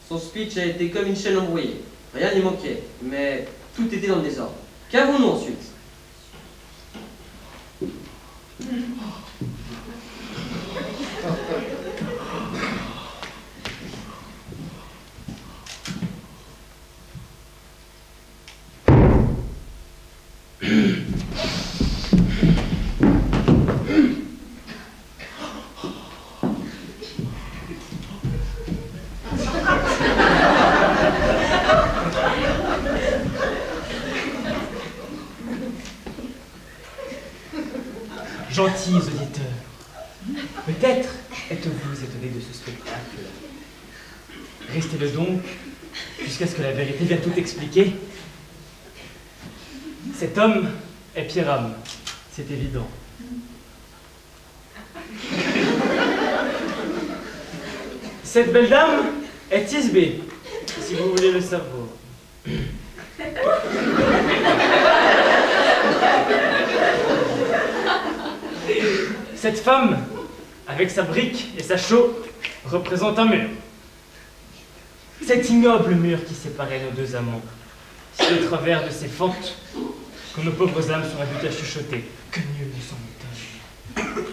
Son speech a été comme une chaîne embrouillée. Rien n'y manquait, mais tout était dans le désordre. Qu'avons-nous ensuite? Gentils auditeurs, peut-être êtes-vous étonnés de ce spectacle. Restez-le donc, jusqu'à ce que la vérité vienne tout expliquer. Cet homme est Pyrame, c'est évident. Cette belle dame est Thisbé, si vous voulez le savoir. Cette femme, avec sa brique et sa chaux, représente un mur. Cet ignoble mur qui séparait nos deux amants, c'est au travers de ces fentes que nos pauvres âmes sont habituées à chuchoter. Que nul ne s'en étonne.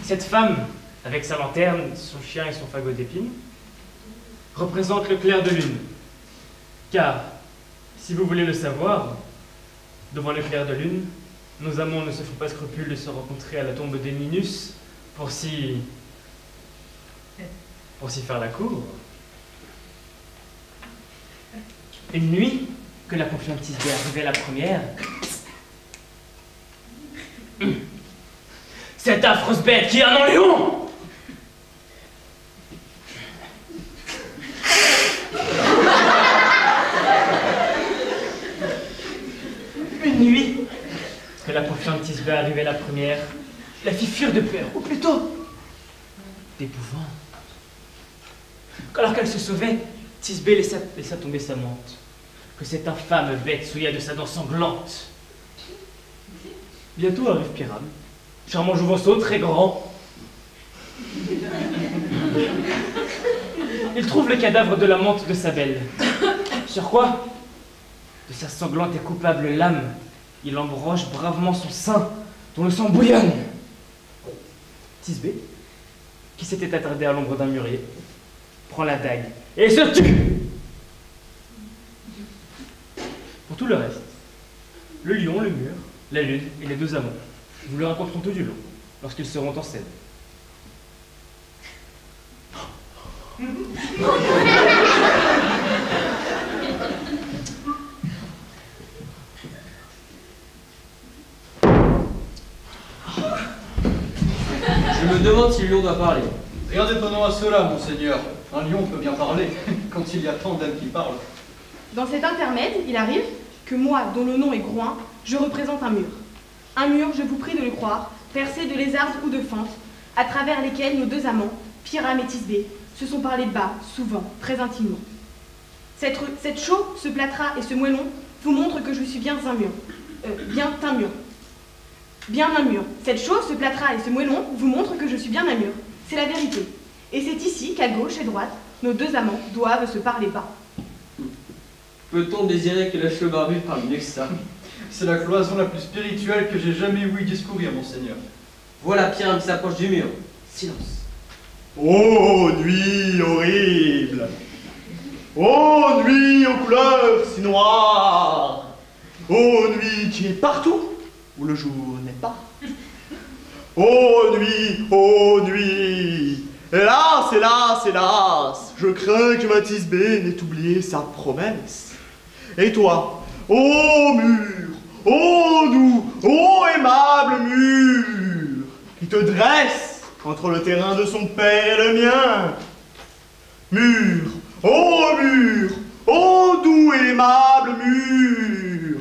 Cette femme, avec sa lanterne, son chien et son fagot d'épines, représente le clair de lune. Car, si vous voulez le savoir, devant le clair de lune, nos amants ne se font pas scrupule de se rencontrer à la tombe des Ninus pour s'y faire la cour. Une nuit, que la confiante Thisbé arrivait la première, cette affreuse bête qui a un lion! Une nuit, que la confiante Thisbé arrivait la première, la fit fuir de peur, ou plutôt d'épouvante. Alors qu'elle se sauvait, Thisbé laissa tomber sa mante, que cette infâme bête souilla de sa dent sanglante. Bientôt arrive Pyrame, charmant jouvenceau, très grand. Il trouve le cadavre de la mante de sa belle. Sur quoi, de sa sanglante et coupable lame, il embroche bravement son sein, dont le sang bouillonne. Thisbé, qui s'était attardé à l'ombre d'un mûrier, prend la dague et se tue. Pour tout le reste, le lion, le mur, la lune et les deux amants, vous le raconterons tout du long, lorsqu'ils seront en scène. Je me demande si le lion doit parler. Rien d'étonnant à cela, monseigneur. Un lion peut bien parler, quand il y a tant d'âmes qui parlent. Dans cet intermède, il arrive que moi, dont le nom est Groin, je représente un mur. Un mur, je vous prie de le croire, percé de lézardes ou de fentes, à travers lesquels nos deux amants, Pyrame et Thisbé, se sont parlé bas, souvent, très intimement. Cette chaux, ce plâtras et ce moellon vous montrent que je suis bien un mur. Bien un mur. Cette chaux, ce plâtras et ce moellon vous montrent que je suis bien un mur. C'est la vérité. Et c'est ici qu'à gauche et droite, nos deux amants doivent se parler bas. Peut-on désirer que la chaux barbue parle mieux que ça? C'est la cloison la plus spirituelle que j'ai jamais ouï discourir, monseigneur. Voilà Pyrame qui s'approche du mur. Silence. Ô nuit horrible! Ô nuit aux couleurs si noires! Ô nuit qui est partout où le jour n'est pas! Ô nuit! Hélas, hélas, hélas! Je crains que ma Thisbé n'ait oublié sa promesse. Et toi, ô mur, ô doux, ô aimable mur, qui te dresse entre le terrain de son père et le mien. Mur, ô doux et aimable mur,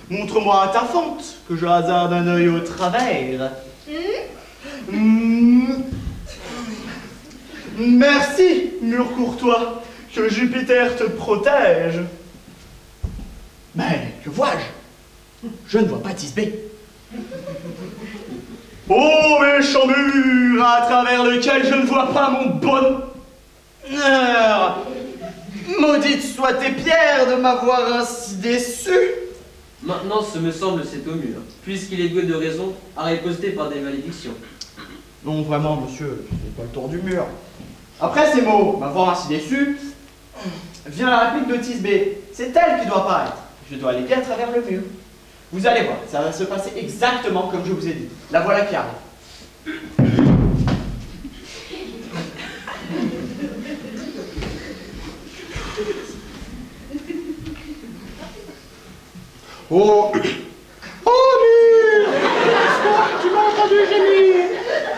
montre-moi ta fente, que je hasarde un œil au travers. Merci, mur courtois. Que Jupiter te protège. Mais que vois-je? Je ne vois pas Tisbé. Oh, méchant mur, à travers lequel je ne vois pas mon bonheur. Maudite soient tes pierres de m'avoir ainsi déçu. Maintenant, ce me semble, c'est au mur, puisqu'il est doué de raison à riposter par des malédictions. Non, vraiment, monsieur, c'est pas le tour du mur. Après ces mots, m'avoir ainsi déçu, vient la réplique de Tisbé. C'est elle qui doit paraître. Je dois aller à travers le mur. Vous allez voir, ça va se passer exactement comme je vous ai dit. La voilà qui arrive. Oh, oh mur! Tu m'as entendu gémir?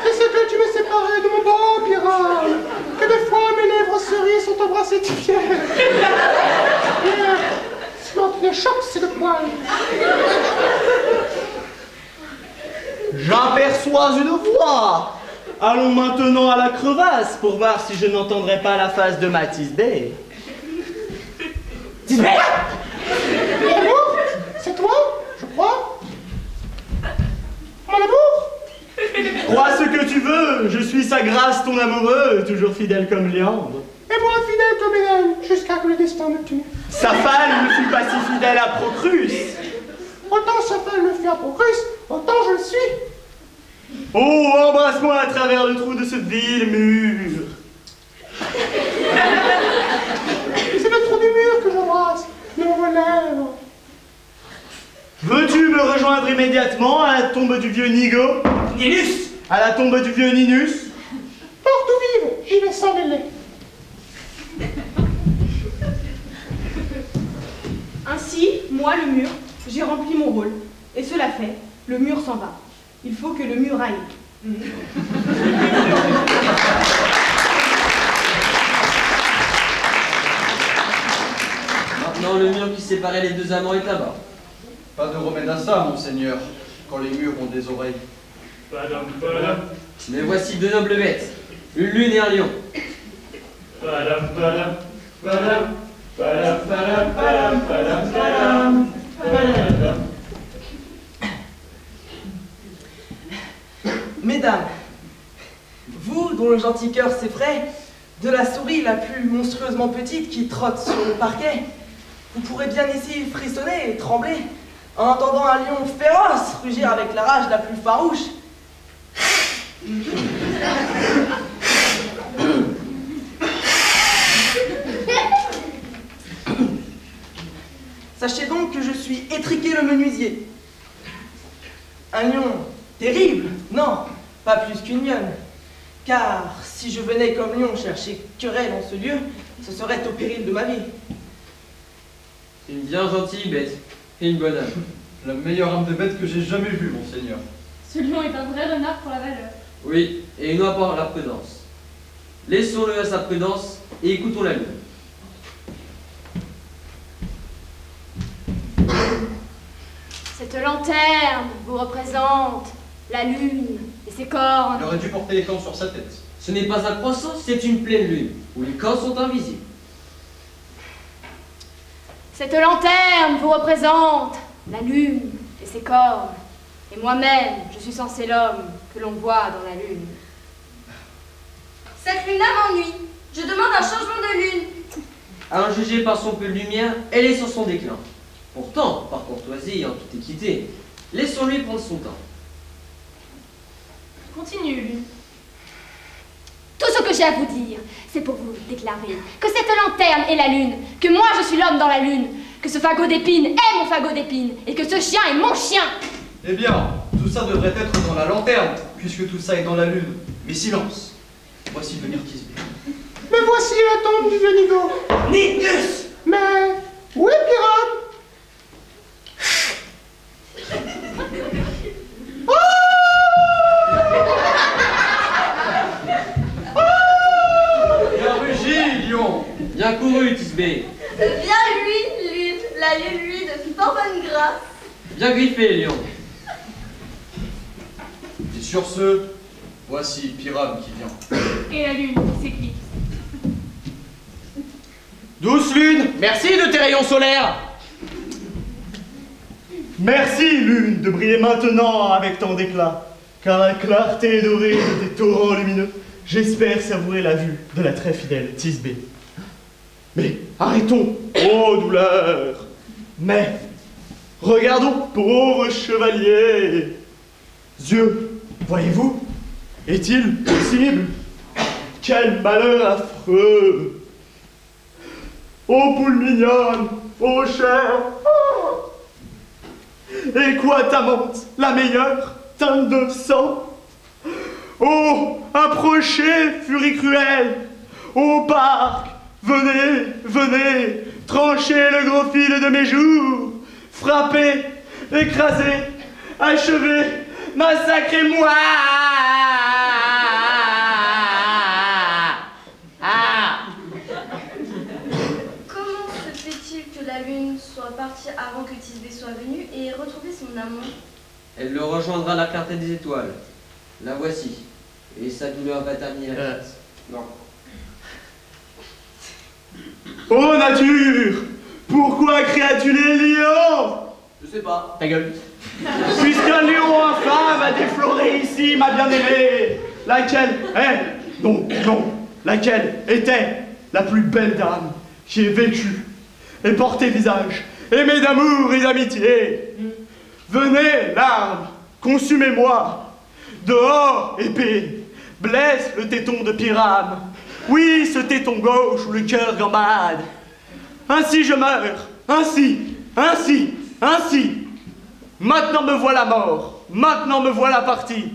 Est-ce que tu me séparais de mon bon pirate? Que des fois mes lèvres cerises sont embrassées de pierre. Pierre, sinon tu ne choques, c'est le poil. J'aperçois une voix. Allons maintenant à la crevasse pour voir si je n'entendrai pas la face de ma Tisbé. Tisbé! Mon amour, c'est toi, je crois. Mon amour? Crois ce que tu veux, je suis sa grâce ton amoureux, toujours fidèle comme Léandre. Et moi fidèle comme Hélène, jusqu'à que le destin me tue. Sa femme ne fut pas si fidèle à Procrus. Autant sa femme le fut à Procrus, autant je le suis. Oh, embrasse-moi à travers le trou de ce vil mur. C'est le trou du mur que j'embrasse, ne me relève. Veux-tu me rejoindre immédiatement à la tombe du vieux Nigo? Ninus! À la tombe du vieux Ninus? Porte ou vive, j'y vais sans délai. Ainsi, moi, le mur, j'ai rempli mon rôle. Et cela fait, le mur s'en va. Il faut que le mur aille. Maintenant, le mur qui séparait les deux amants est là-bas. Pas de remède à ça, monseigneur, quand les murs ont des oreilles. Mais voici deux nobles bêtes, une lune et un lion. Mesdames, vous dont le gentil cœur s'effraie de la souris la plus monstrueusement petite qui trotte sur le parquet, vous pourrez bien ici frissonner et trembler en entendant un lion féroce rugir avec la rage la plus farouche. Sachez donc que je suis Étriqué le menuisier. Un lion terrible, non, pas plus qu'une lionne. Car si je venais comme lion chercher querelle en ce lieu, ce serait au péril de ma vie. C'est une bien gentille bête et une bonne âme. La meilleure âme de bête que j'ai jamais vue, monseigneur. Ce lion est un vrai renard pour la valeur. Oui, et une par la prudence. Laissons-le à sa prudence et écoutons la lune. Cette lanterne vous représente la lune et ses cornes. Il aurait dû porter les cornes sur sa tête. Ce n'est pas un croissant, c'est une pleine lune, où les cornes sont invisibles. Cette lanterne vous représente la lune et ses cornes. Et moi-même, je suis censé l'homme que l'on voit dans la lune. Cette lune-là m'ennuie. Je demande un changement de lune. À en juger par son peu de lumière, elle est sur son déclin. Pourtant, par courtoisie et en toute équité, laissons-lui prendre son temps. Continue, Lune. Tout ce que j'ai à vous dire, c'est pour vous déclarer que cette lanterne est la lune, que moi je suis l'homme dans la lune, que ce fagot d'épines est mon fagot d'épines, et que ce chien est mon chien. Eh bien, tout ça devrait être dans la lanterne, puisque tout ça est dans la lune. Mais silence, voici venir Tisbé. Mais voici la tombe du vieux Nigo. Ninus! Mais où est Pirate? Bien rugi, lion. Bien couru, Tisbé. Viens lui, lune, la lune lui de fort bonne grâce. Bien griffé, lion. Et sur ce, Voici Pyrame qui vient. Et la lune s'éclipse. Douce lune, merci de tes rayons solaires. Merci, lune, de briller maintenant avec tant d'éclat, car la clarté dorée de tes torrents lumineux, j'espère savourer la vue de la très fidèle Thisbé. Mais arrêtons, ô douleur. Mais regardons, pauvre chevalier. Yeux, voyez-vous, est-il possible? Quel malheur affreux! Ô poule mignonne, ô chère, et quoi ta menthe, la meilleure, teinte de sang? Oh, approchez, furie cruelle, ô parc, venez, venez, tranchez le gros fil de mes jours, frappez, écrasez, achevez, massacrez-moi! Comment se fait-il que la lune soit partie avant que Thisbé soit venue et ait retrouvé son amant? Elle le rejoindra à la clarté des étoiles. La voici. Et sa douleur va terminer la tête. Non. Ô nature, pourquoi créas-tu les lions? Je sais pas. Ta gueule. Puisqu'un lion infâme a défloré ici, ma bien-aimée, laquelle est, non, laquelle était la plus belle dame qui ait vécu et porté visage, aimée d'amour et d'amitié. Venez, larmes, consumez-moi, dehors, épée, blesse le téton de Pyrame, oui, ce téton gauche où le cœur gambade. Ainsi je meurs, ainsi. Maintenant me voilà mort, maintenant me voilà parti.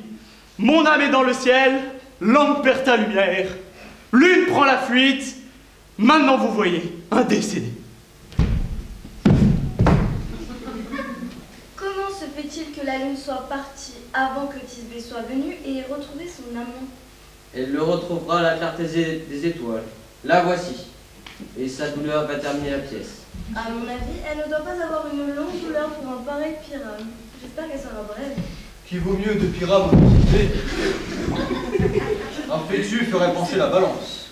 Mon âme est dans le ciel, lampe perd ta lumière. Lune prend la fuite, maintenant vous voyez, un décédé. Comment se fait-il que la lune soit partie avant que Thisbé soit venu et ait retrouvé son amant? Elle le retrouvera à la clarté des étoiles. La voici. Et sa douleur va terminer la pièce. À mon avis, elle ne doit pas avoir une longue douleur pour un pareil Pyrame. J'espère qu'elle sera brève. Qui vaut mieux de Pyrame ou de Thisbé? Un fétu ferait pencher la balance.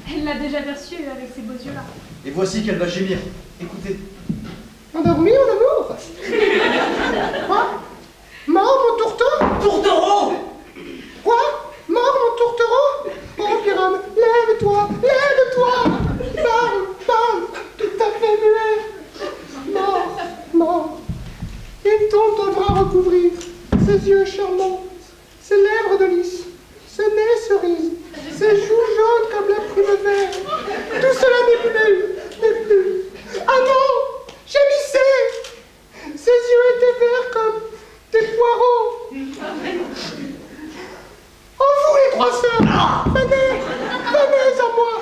Elle l'a déjà perçu avec ses beaux yeux-là. Et voici qu'elle va gémir. Écoutez. Endormi, mon amour? Quoi? Mort, mon tourteau? Tourtereau! Quoi? Mort, mon tourtereau? Oh, Pyrame, lève-toi, lève-toi! Parle, tout à fait muet. Mort. Il tombe ton bras recouvrir, ses yeux charmants, ses lèvres de lys, ce nez cerise, ses joues jaunes comme la primavera. Tout cela n'est plus. Ah non! Gémissez! Ses yeux étaient verts comme des poireaux. Oh, vous les trois sœurs, venez à moi,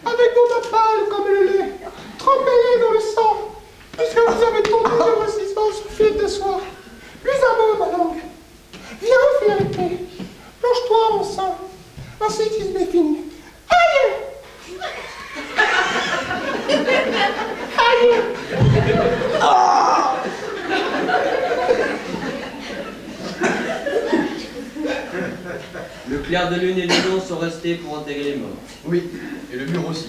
avec vos mains pâles comme le lait, trempez-les dans le sang, puisque vous avez tombé de vos ciseaux sur fil de soie. Plus un mot, ma langue. Viens, vérité, plonge-toi en sang, ainsi Thisbé finit. Aïe! Aïe! Le clair de lune et le lion sont restés pour enterrer les morts. Oui, et le mur aussi.